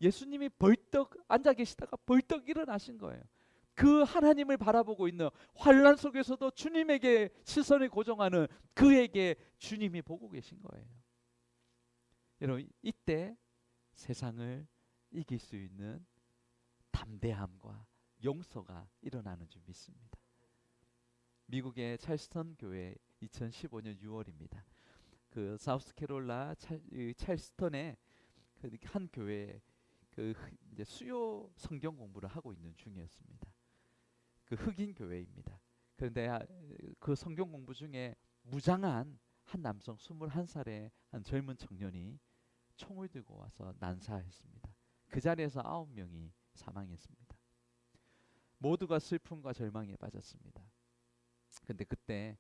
Speaker 3: 예수님이 벌떡 앉아 계시다가 벌떡 일어나신 거예요. 그 하나님을 바라보고 있는 환난 속에서도 주님에게 시선을 고정하는 그에게 주님이 보고 계신 거예요. 여러분, 이때 세상을 이길 수 있는 담대함과 용서가 일어나는 줄 믿습니다. 미국의 찰스턴 교회 2015년 6월입니다. 그 사우스캐롤라 찰스턴의 한 교회 이제 수요 성경 공부를 하고 있는 중이었습니다. 그 흑인 교회입니다. 그런데 그 성경 공부 중에 무장한 한 남성 21살의 한 젊은 청년이 총을 들고 와서 난사했습니다. 그 자리에서 9명이 사망했습니다. 모두가 슬픔과 절망에 빠졌습니다. 근데 그때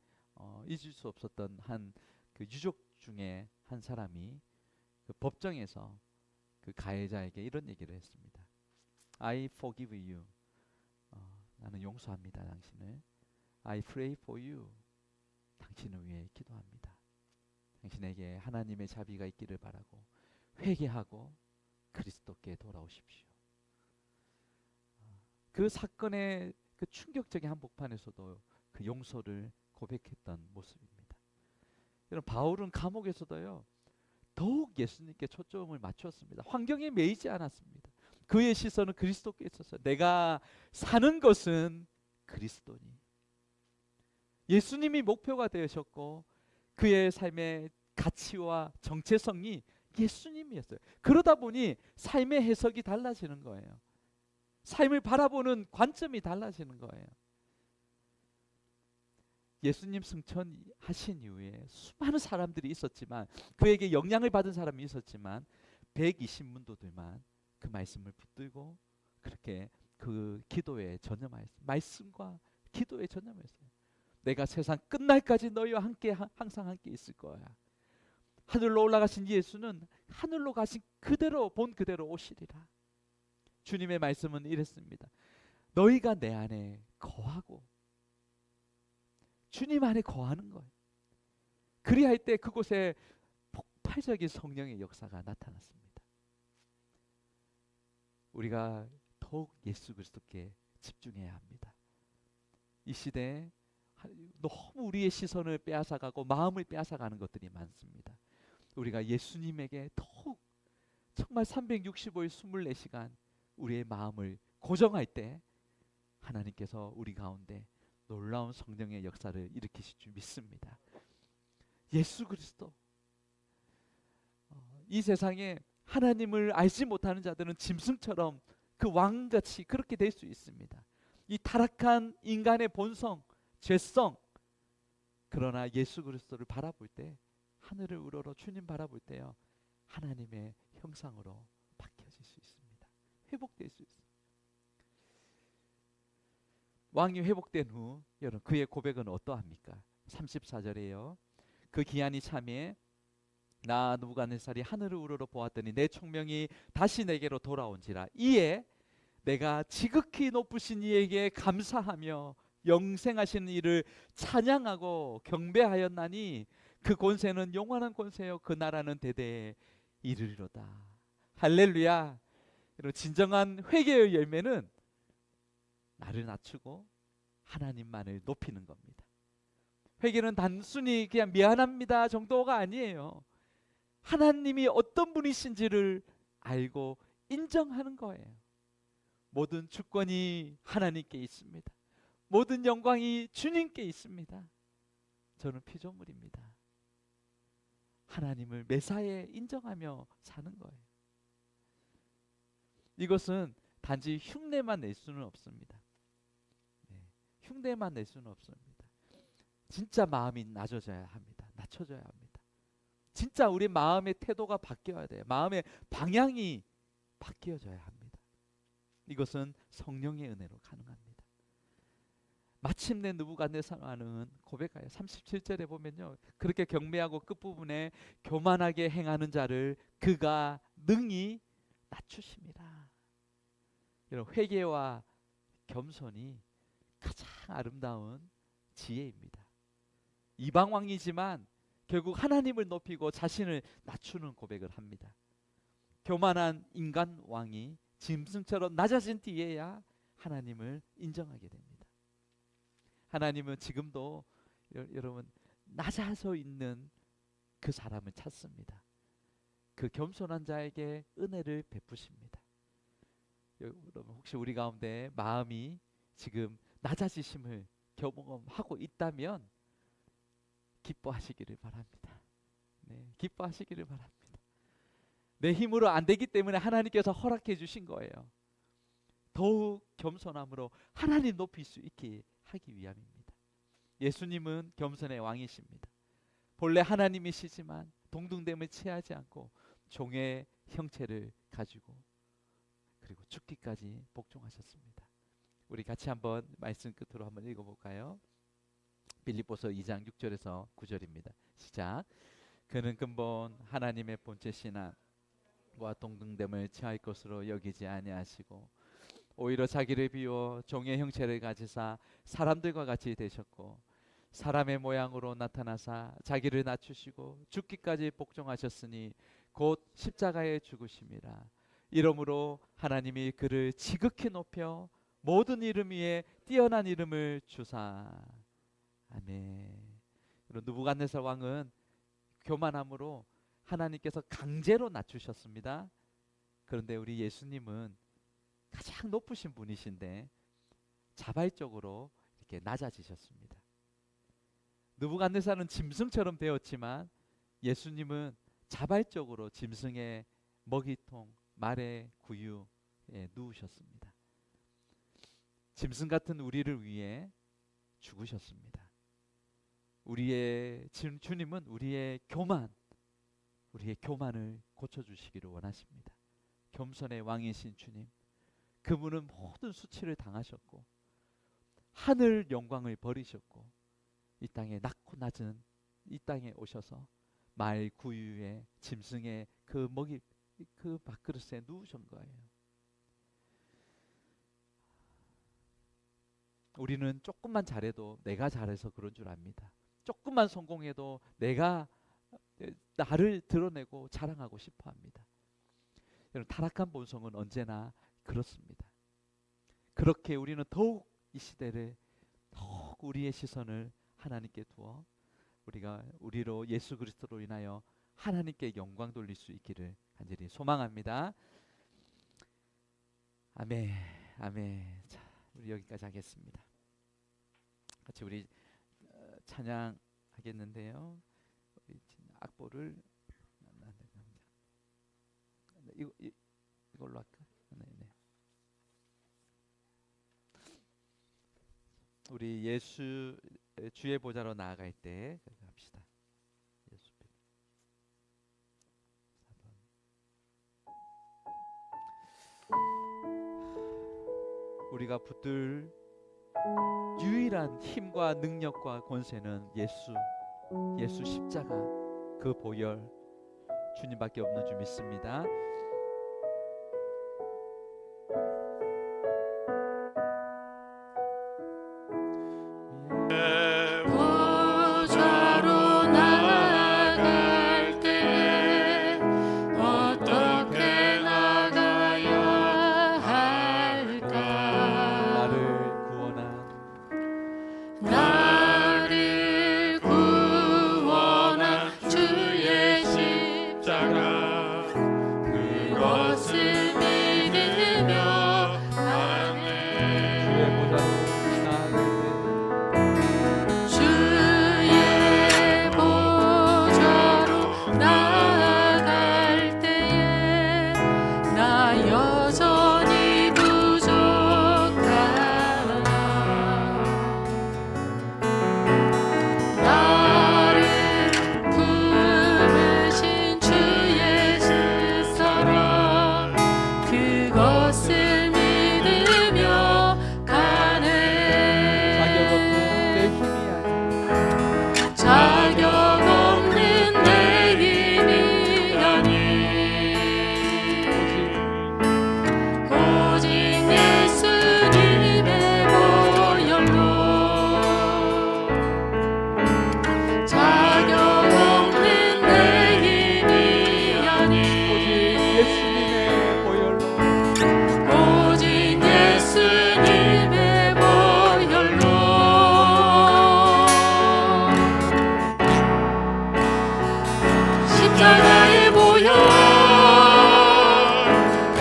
Speaker 3: 잊을 수 없었던 한 그 유족 중에 한 사람이 그 법정에서 그 가해자에게 이런 얘기를 했습니다. I forgive you. 나는 용서합니다, 당신을. I pray for you. 당신을 위해 기도합니다. 당신에게 하나님의 자비가 있기를 바라고 회개하고 그리스도께 돌아오십시오. 그 사건의 그 충격적인 한복판에서도 그 용서를 고백했던 모습입니다. 여러분, 바울은 감옥에서도요 더욱 예수님께 초점을 맞췄습니다. 환경에 매이지 않았습니다. 그의 시선은 그리스도께 있었어요. 내가 사는 것은 그리스도니. 예수님이 목표가 되셨고 그의 삶의 가치와 정체성이 예수님이었어요. 그러다 보니 삶의 해석이 달라지는 거예요. 삶을 바라보는 관점이 달라지는 거예요. 예수님 승천하신 이후에 수많은 사람들이 있었지만, 그에게 영향을 받은 사람이 있었지만 120문도들만 그 말씀을 붙들고 그렇게 그 기도에 전념하였어요. 말씀과 기도에 전념했어요. 내가 세상 끝날까지 너희와 함께 항상 함께 있을 거야. 하늘로 올라가신 예수는 하늘로 가신 그대로 본 그대로 오시리라. 주님의 말씀은 이랬습니다. 너희가 내 안에 거하고 주님 안에 거하는 거예요. 그리할 때 그곳에 폭발적인 성령의 역사가 나타났습니다. 우리가 더욱 예수 그리스도께 집중해야 합니다. 이 시대에 너무 우리의 시선을 빼앗아가고 마음을 빼앗아가는 것들이 많습니다. 우리가 예수님에게 더욱 정말 365일 24시간 우리의 마음을 고정할 때 하나님께서 우리 가운데 놀라운 성령의 역사를 일으키실 줄 믿습니다. 예수 그리스도, 이 세상에 하나님을 알지 못하는 자들은 짐승처럼 그 왕같이 그렇게 될 수 있습니다. 이 타락한 인간의 본성, 죄성, 그러나 예수 그리스도를 바라볼 때, 하늘을 우러러 주님 바라볼 때요, 하나님의 형상으로 바뀌어질 수 있습니다. 회복될 수 있습니다. 왕이 회복된 후 여러분 그의 고백은 어떠합니까? 34절에요. 그 기한이 참에 나 느부갓네살이 하늘을 우러러 보았더니 내 총명이 다시 내게로 돌아온지라. 이에 내가 지극히 높으신 이에게 감사하며 영생하시는 이를 찬양하고 경배하였나니 그 권세는 영원한 권세요 그 나라는 대대에 이르리로다. 할렐루야. 여러분, 진정한 회개의 열매는 나를 낮추고 하나님만을 높이는 겁니다. 회개는 단순히 그냥 미안합니다 정도가 아니에요. 하나님이 어떤 분이신지를 알고 인정하는 거예요. 모든 주권이 하나님께 있습니다. 모든 영광이 주님께 있습니다. 저는 피조물입니다. 하나님을 매사에 인정하며 사는 거예요. 이것은 단지 흉내만 낼 수는 없습니다. 흉내만 낼 수는 없습니다. 진짜 마음이 낮아져야 합니다. 낮춰져야 합니다. 진짜 우리 마음의 태도가 바뀌어야 돼요. 마음의 방향이 바뀌어져야 합니다. 이것은 성령의 은혜로 가능합니다. 마침내 느부갓네살 왕은 고백하여 37절에 보면요, 그렇게 경배하고 끝부분에 교만하게 행하는 자를 그가 능히 낮추심이라. 여러분, 회개와 겸손이 가장 아름다운 지혜입니다. 이방 왕이지만 결국 하나님을 높이고 자신을 낮추는 고백을 합니다. 교만한 인간 왕이 짐승처럼 낮아진 뒤에야 하나님을 인정하게 됩니다. 하나님은 지금도 여러분 낮아져 있는 그 사람을 찾습니다. 그 겸손한 자에게 은혜를 베푸십니다. 여러분, 혹시 우리 가운데 마음이 지금 낮아지심을 경험하고 있다면 기뻐하시기를 바랍니다. 네, 기뻐하시기를 바랍니다. 내 힘으로 안 되기 때문에 하나님께서 허락해 주신 거예요. 더욱 겸손함으로 하나님 높일 수 있게 하기 위함입니다. 예수님은 겸손의 왕이십니다. 본래 하나님이시지만 동등됨을 취하지 않고 종의 형체를 가지고 그리고 죽기까지 복종하셨습니다. 우리 같이 한번 말씀 끝으로 한번 읽어볼까요? 빌립보서 2장 6절에서 9절입니다. 시작. 그는 근본 하나님의 본체시나 와 동등됨을 취할 것으로 여기지 아니하시고 오히려 자기를 비워 종의 형체를 가지사 사람들과 같이 되셨고 사람의 모양으로 나타나사 자기를 낮추시고 죽기까지 복종하셨으니 곧 십자가에 죽으심이라. 이러므로 하나님이 그를 지극히 높여 모든 이름 위에 뛰어난 이름을 주사. 아멘. 느부갓네살 왕은 교만함으로 하나님께서 강제로 낮추셨습니다. 그런데 우리 예수님은 가장 높으신 분이신데 자발적으로 이렇게 낮아지셨습니다. 느부갓네살은 짐승처럼 되었지만 예수님은 자발적으로 짐승의 먹이통, 말의 구유에 누우셨습니다. 짐승 같은 우리를 위해 죽으셨습니다. 우리의 주님은 우리의 교만을 고쳐주시기를 원하십니다. 겸손의 왕이신 주님, 그분은 모든 수치를 당하셨고 하늘 영광을 버리셨고 이 땅에 낮고 낮은 이 땅에 오셔서 말 구유에 짐승의 그 밥그릇에 누우신 거예요. 우리는 조금만 잘해도 내가 잘해서 그런 줄 압니다. 조금만 성공해도 내가 나를 드러내고 자랑하고 싶어 합니다. 여러분, 타락한 본성은 언제나 그렇습니다. 그렇게 우리는 더욱 이 시대를 더욱 우리의 시선을 하나님께 두어 우리로 예수 그리스도로 인하여 하나님께 영광 돌릴 수 있기를 간절히 소망합니다. 아멘, 아멘. 자, 우리 여기까지 하겠습니다. 같이 우리 찬양하겠는데요. 우리 악보를 이걸로 할까? 네. 우리 예수 주의 보좌로 나아갈 때 합시다. 예수. 우리가 붙들 유일한 힘과 능력과 권세는 예수 십자가 그 보혈 주님밖에 없는 줄 믿습니다.
Speaker 1: 보좌로 나아갈 때 어떻게 나가야 할까? 나를 구원한 주의 십자가 그것을 믿으며 가네. 주의 보좌로 나아갈 때에 나 여전히 부족하나. 나를 품으신 주의 십자가 그것을 믿으며 가네. 자격 없는 내 힘이 아니 오직 예수님의 보혈로. 자격 없는 내 힘이 아니 오직 예수님의 보혈로. 십자가의 보혈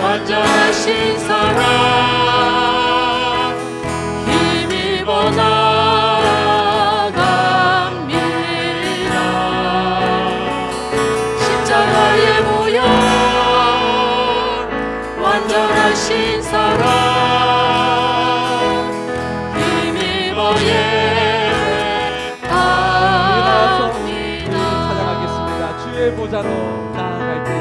Speaker 1: 완전하신 사랑 힘입어 나갑니다. 십자가의 보혈 완전하신 사랑 힘입어 예배합니다.
Speaker 3: 찬양하겠습니다. 주의 보좌로 나아갈 때에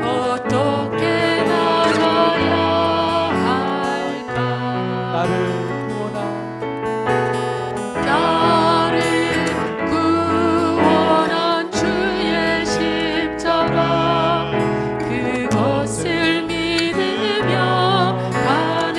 Speaker 1: 어떻게 나가야 할까?
Speaker 3: 나를
Speaker 1: 구원한 주의 십자가 그것을 믿으며 가네.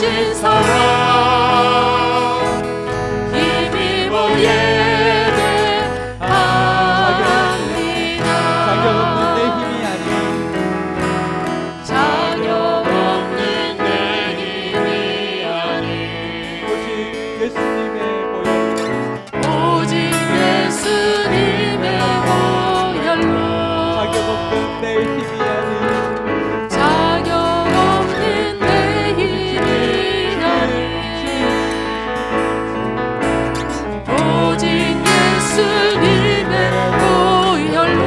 Speaker 1: 완전하신 사랑 힘입어 예배합니다.
Speaker 3: 자격 없는 내 힘이 아닌
Speaker 1: 자격 없는 내 힘이 아닌
Speaker 3: 오직 예수님의 보혈
Speaker 1: 오직 예수님의 보혈로
Speaker 3: 자격 없는 내 힘이 아닌
Speaker 1: 자격 없는 내 힘이 아닌 오직 예수님의 보혈로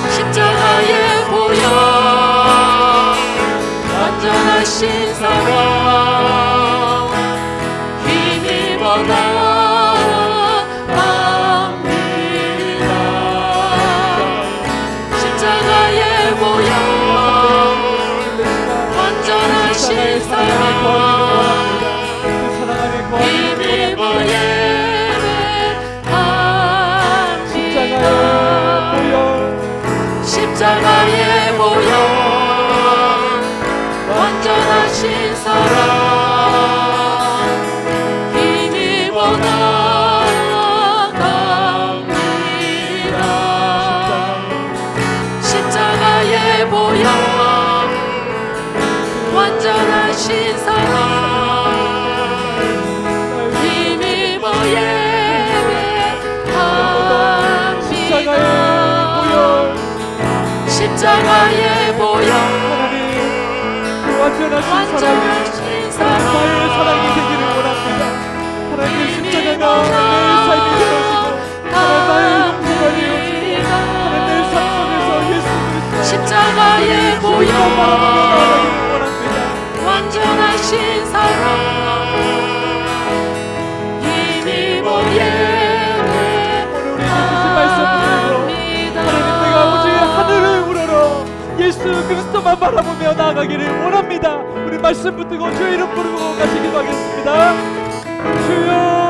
Speaker 1: 십자가의 보혈 완전하신 사랑 힘입어 나아갑니다. 십자가의 보혈 완전하신 사랑 힘입어 예배합니다. 십자가의 보혈 완전하신 사랑 힘입어 나아갑니다. 십자가의 보혈 완전하신 사랑 힘입어 예배합니다. 십자가의 보혈
Speaker 3: 완전하신
Speaker 1: 완전하신 사랑
Speaker 3: 나의 사랑이 되기를 원합니다. 하나님 십자가가 내 삶이 되어지고 하나님 나의 용서가 되어지고 하나님 내 삶 속에서 예수 그리스도
Speaker 1: 십자가의 보혈
Speaker 3: 나아가기를 원합니다.
Speaker 1: 완전하신 사랑 힘입어
Speaker 3: 오늘 우리에게 주신 말씀 듣고 하나님 내가 오직 하늘을 우러러 예수 그리스도만 바라보며 나아가기를 원합니다. 우리 말씀 붙들고 주의 이름 부르고 가시기도 하겠습니다. 주여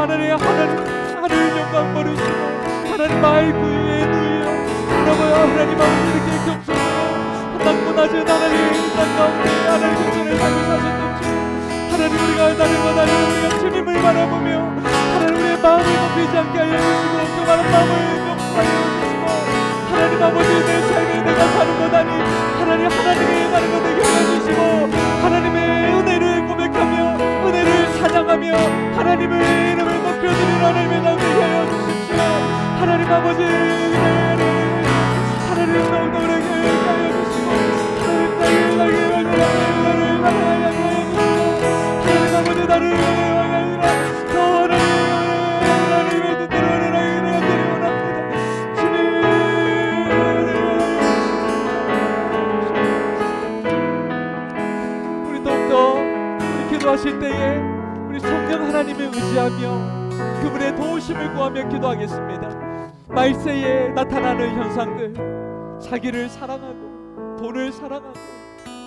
Speaker 3: 하늘 영광 버리시고 하나님 나의 구유에 누이여 하나님 아버지 이렇게 겸손하고 낮고 낮은 하나님 땅 가운데 하나님 겸손의 삶을 사셨던 주 하나님 우리가 나를 원하는 우리가 주님을 바라보며 하나님 우리의 마음을 높이지 않게 하여 주시고 그 많은 마음을 용서하여 주시고 하나님 아버지 내 삶에 내가 사는 것 아니 하나님의 나는 것 되게 하여 주시고 하나님의 은혜를 고백하며 은혜를 찬양하며 하나님의 이름을 높여드리는 하나님의 날 되게 하여 주십시오. 하나님 아버지 하나님 더욱더 우리에게 하여 주시고 하나님 나를 하여 주시고 하나님 아버지 나를 하여 더 하나님의 뜻대로 하나님의 원합니다. 주님 우리 더욱더 우리 기도하실 때에 우리 성령 하나님을 의지하며 그분의 도우심을 구하며 기도하겠습니다. 말세에 나타나는 현상들 자기를 사랑하고 돈을 사랑하고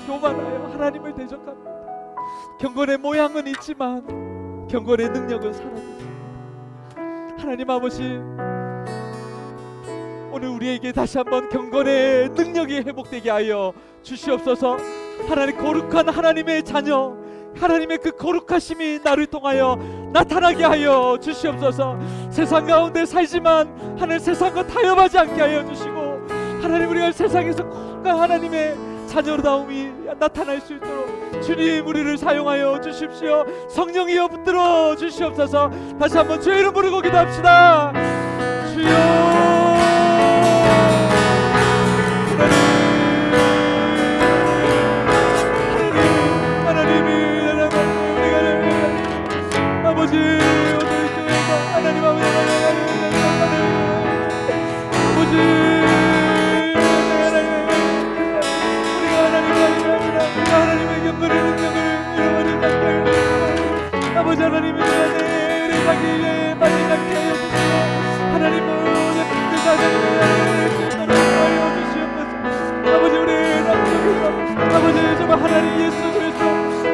Speaker 3: 교만하여 하나님을 대적합니다. 경건의 모양은 있지만 경건의 능력은 사라졌습니다. 하나님 아버지 오늘 우리에게 다시 한번 경건의 능력이 회복되게 하여 주시옵소서. 하나님 거룩한 하나님의 자녀 하나님의 그 거룩하심이 나를 통하여 나타나게 하여 주시옵소서. 세상 가운데 살지만 하늘 세상과 타협하지 않게 하여 주시고 하나님 우리가 세상에서 거룩한 하나님의 자녀다움이 나타날 수 있도록 주님 우리를 사용하여 주십시오. 성령이여 붙들어 주시옵소서. 다시 한번 주의 이름 부르고 기도합시다. 주여 아버지 오늘 교회에서 하나님 아버지 우리가 하나님의 경건의 능력을 아버지 하나님의 은혜를 자기의 빨리 낫게 하여 주시고 하나님은 오늘 사장님을 도와여 주시옵소서. 아버지 우리 남편이서 아버지 정말 하나님 예수 그리스도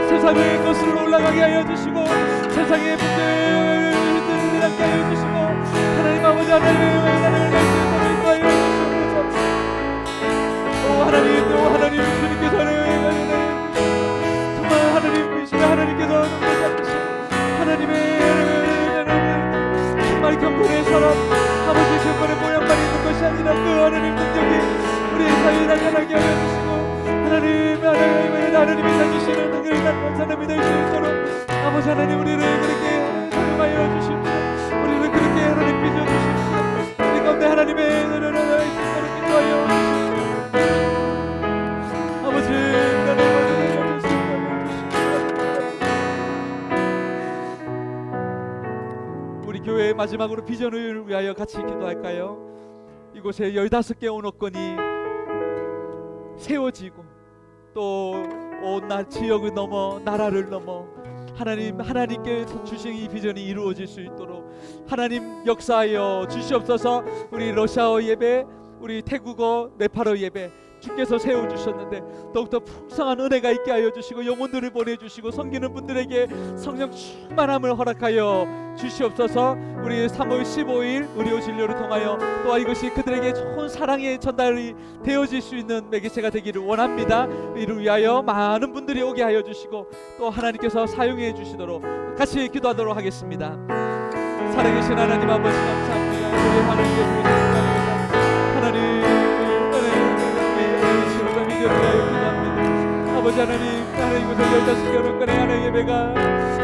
Speaker 3: 세상의 것으로 올라가게 하여 주시고 세상의 문제를 낫게 하여 주시고 하나님 아버지 하나님의 은혜를 말씀을 도와여 주시옵소서. 오 하나님 또 하나님 주님께서는 정말 하나님이시며 하나님께서 하나님의 정말 경건의 사람 아버지 경건의 모양만 있는 것이 아니라 그 하나님 능력이 우리 사이에 나타나게 하여 주시고 하나님의 다주시는 능력이 나타난 사람이 될 수 있도록 아버지 하나님 우리를 그렇게 사용하여 주십시오. 우리를 그렇게 하나님 빚어주십시오. 우리 가운데 하나님의 은혜를 기도하여 주십시오. 아버지 우리 교회의 마지막으로 비전을 위하여 같이 기도할까요? 이곳에 15개 언어권이 세워지고 또 온 지역을 넘어 나라를 넘어 하나님께서 주신 이 비전이 이루어질 수 있도록 하나님 역사하여 주시옵소서. 우리 러시아어 예배, 우리 태국어, 네팔어 예배 주께서 세워주셨는데 더욱더 풍성한 은혜가 있게 하여 주시고 영혼들을 보내주시고 섬기는 분들에게 성령 충만함을 허락하여 주시옵소서. 우리 3월 15일 의료 진료를 통하여 또한 이것이 그들에게 좋은 사랑의 전달이 되어질 수 있는 매개체가 되기를 원합니다. 이를 위하여 많은 분들이 오게 하여 주시고 또 하나님께서 사용해 주시도록 같이 기도하도록 하겠습니다. 살아계신 하나님 아버지 감사합니다. 우리 하나님께 감사합니다. 하나님 아버지 하나님 이곳에 15개 언어권의 하나님 예배가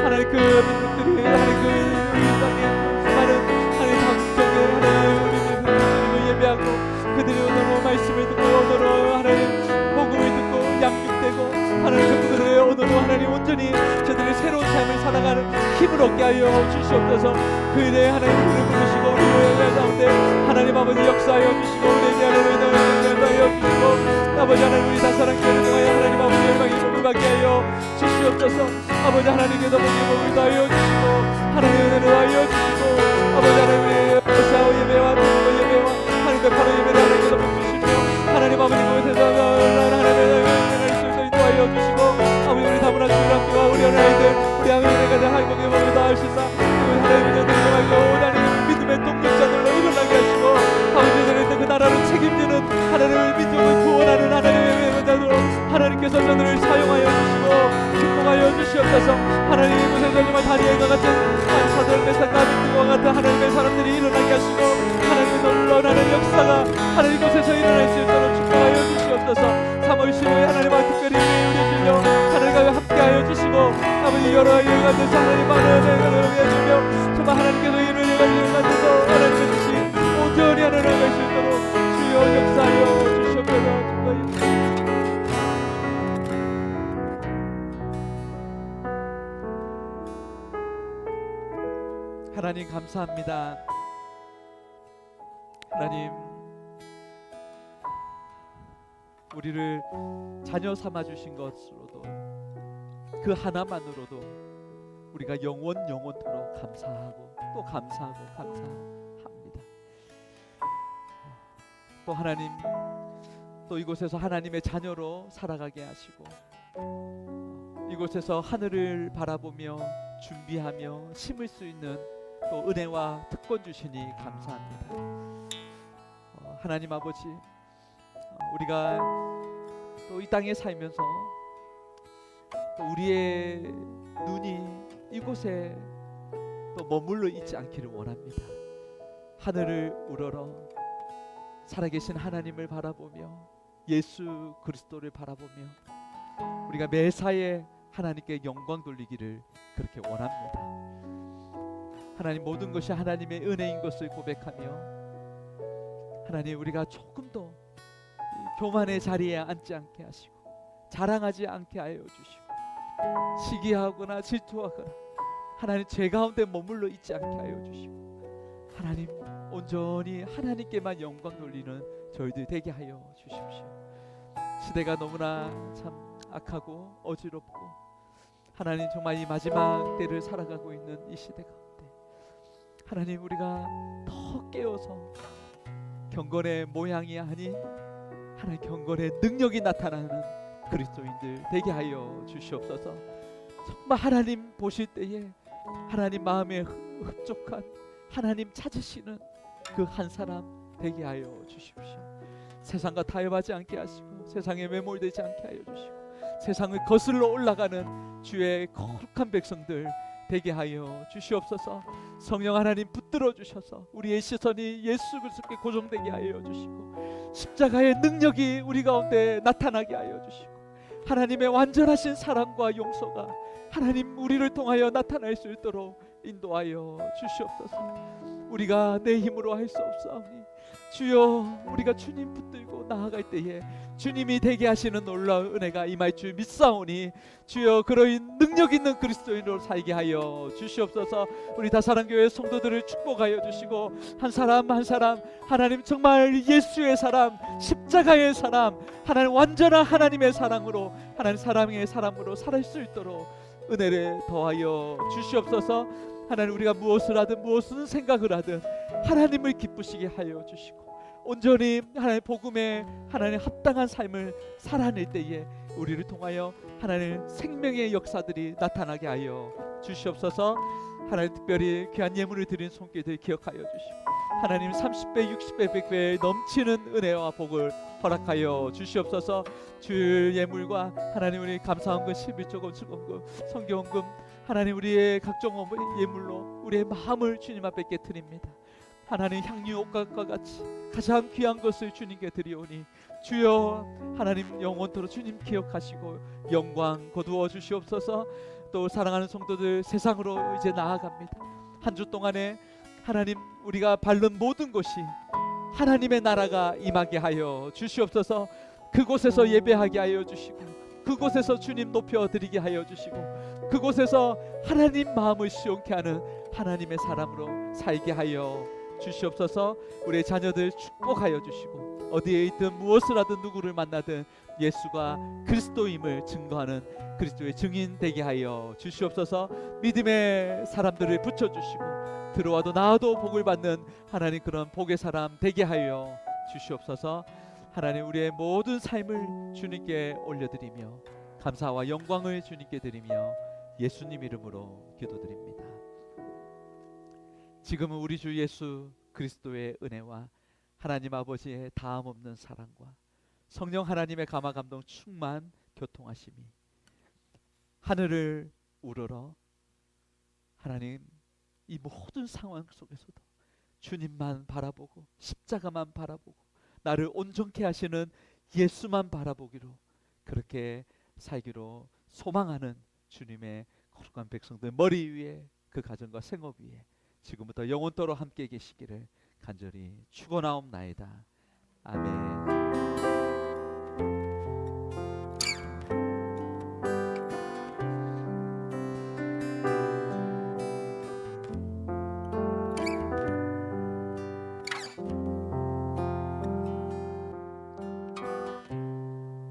Speaker 3: 하나님 그 민족들이 하나님 그 땅에 많은 하나님 각종의 하나님 우리 주님을 예배하고 그들이 오늘로 말씀을 듣고 오늘로 하나님 복음을 듣고 양육되고 하나님 그들의 오늘로 하나님 온전히 저들의 새로운 삶을 살아가는 힘을 얻게 하여 주시옵소서. 그들의 하나님 우리를 부르시고 우리의 가운데 하나님 아버지 역사하여 주시고 우리에게 하나님 하여 주시고 아버지 하나님 우리 다 사랑교회를 통하여 하나님 아버지 영광의 복을 받게 하여 주시옵소서. 아버지 하나님께서 복을 더하여 주시고 하나님 은혜를 하여 주시고 아버지 하나님 우리 러시아어 예배와 태국어 예배와 하나님 바로 예배를 하나님께서 복주시며 하나님 아버지 그곳에서 하나님의 은혜를 인도하여 주시고 아버지 우리 다문화 주일학교와 우리 어린아이들 우리 아버지가 한국의 복을 더할 수 있사 하나님의 은혜를 하나님 믿음의 동력자들로 일어나게 하시고 아버지들의 그 나라를 책임지는 하나님의 민족을 구원하는 하나님의 은혜로 하나님께서 저들을 사용하여 주시고 축복하여 주시옵소서. 하나님 이곳에서 정말 다니엘과 같은 사도의 메사카 민족과 같은 하나님의 사람들이 일어나게 하시고 하나님의 놀라운 역사가 하나님 이곳에서 일어날 수 있도록 축복하여 주시옵소서. 3월 15일 하나님과 특별히 우리 주여 하나님과 함께하여 주시고 아버지 여러 일과 돼서 하나님 많은 은혜를 해주며 정말 하나님께서 이를 가지고 하나님의 주신 온전히 하나님을 갈 수 있도록 주여 역사하여 주시옵소서. 하나님 감사합니다. 하나님 우리를 자녀 삼아 주신 것으로도 그 하나만으로도 우리가 영원토록 감사하고 또 감사합니다. 또 하나님 또 이곳에서 하나님의 자녀로 살아가게 하시고 이곳에서 하늘을 바라보며 준비하며 심을 수 있는 또 은혜와 특권 주시니 감사합니다. 하나님 아버지 우리가 또 이 땅에 살면서 또 우리의 눈이 이곳에 또 머물러 있지 않기를 원합니다. 하늘을 우러러 살아계신 하나님을 바라보며 예수 그리스도를 바라보며 우리가 매사에 하나님께 영광 돌리기를 그렇게 원합니다. 하나님 모든 것이 하나님의 은혜인 것을 고백하며 하나님 우리가 조금 더 교만의 자리에 앉지 않게 하시고 자랑하지 않게 하여 주시고 시기하거나 질투하거나 하나님 죄 가운데 머물러 있지 않게 하여 주시고 하나님 온전히 하나님께만 영광 돌리는 저희들 되게 하여 주십시오. 시대가 너무나 참 악하고 어지럽고 하나님 정말 이 마지막 때를 살아가고 있는 이 시대 가운데 하나님 우리가 더 깨어서 경건의 모양이 아닌 하나님 경건의 능력이 나타나는 그리스도인들 되게 하여 주시옵소서. 정말 하나님 보실 때에 하나님 마음에 흡족한 하나님 찾으시는 그 한 사람 되게 하여 주십시오. 세상과 타협하지 않게 하시고 세상에 매몰되지 않게 하여 주시고 세상을 거슬러 올라가는 주의 거룩한 백성들 되게 하여 주시옵소서. 성령 하나님 붙들어 주셔서 우리의 시선이 예수 그리스도께 고정되게 하여 주시고 십자가의 능력이 우리 가운데 나타나게 하여 주시고 하나님의 완전하신 사랑과 용서가 하나님 우리를 통하여 나타날 수 있도록 인도하여 주시옵소서. 우리가 내 힘으로 할 수 없사오니 주여 우리가 주님 붙들고 나아갈 때에 주님이 되게 하시는 놀라운 은혜가 임할 줄 믿사오니 주여 그러한 능력 있는 그리스도인으로 살게 하여 주시옵소서. 우리 다사랑교회 성도들을 축복하여 주시고 한 사람 한 사람 하나님 정말 예수의 사람 십자가의 사람 하나님 완전한 하나님의 사랑으로 하나님 사랑의 사람으로 살 수 있도록 은혜를 더하여 주시옵소서. 하나님 우리가 무엇을 하든 무엇을 생각을 하든 하나님을 기쁘시게 하여 주시고 온전히 하나님 복음에 하나님 합당한 삶을 살아낼 때에 우리를 통하여 하나님 생명의 역사들이 나타나게 하여 주시옵소서. 하나님 특별히 귀한 예물을 드린 손길들 기억하여 주시고 하나님 30배 60배 100배의 넘치는 은혜와 복을 허락하여 주시옵소서. 주 예물과 하나님 우리 감사헌금 11조금 수금금 성경헌금 하나님 우리의 각종 예물로 우리의 마음을 주님 앞에 깨트립니다. 하나님 향유옥과 같이 가장 귀한 것을 주님께 드리오니 주여 하나님 영원토록 주님 기억하시고 영광 거두어 주시옵소서. 또 사랑하는 성도들 세상으로 이제 나아갑니다. 한 주 동안에 하나님 우리가 밟는 모든 곳이 하나님의 나라가 임하게 하여 주시옵소서. 그곳에서 예배하게 하여 주시고 그곳에서 주님 높여드리게 하여 주시고 그곳에서 하나님 마음을 시원케 하는 하나님의 사람으로 살게 하여 주시옵소서. 우리의 자녀들 축복하여 주시고 어디에 있든 무엇을 하든 누구를 만나든 예수가 그리스도임을 증거하는 그리스도의 증인 되게 하여 주시옵소서. 믿음의 사람들을 붙여주시고 들어와도 나와도 복을 받는 하나님 그런 복의 사람 되게 하여 주시옵소서. 하나님 우리의 모든 삶을 주님께 올려드리며 감사와 영광을 주님께 드리며 예수님 이름으로 기도드립니다. 지금은 우리 주 예수 그리스도의 은혜와 하나님 아버지의 다함 없는 사랑과 성령 하나님의 감화 감동 충만 교통하심이 하늘을 우러러 하나님 이 모든 상황 속에서도 주님만 바라보고 십자가만 바라보고 나를 온전케 하시는 예수만 바라보기로 그렇게 살기로 소망하는 주님의 거룩한 백성들 머리 위에 그 가정과 생업 위에 지금부터 영원토록 함께 계시기를 간절히 축원하옵나이다. 아멘.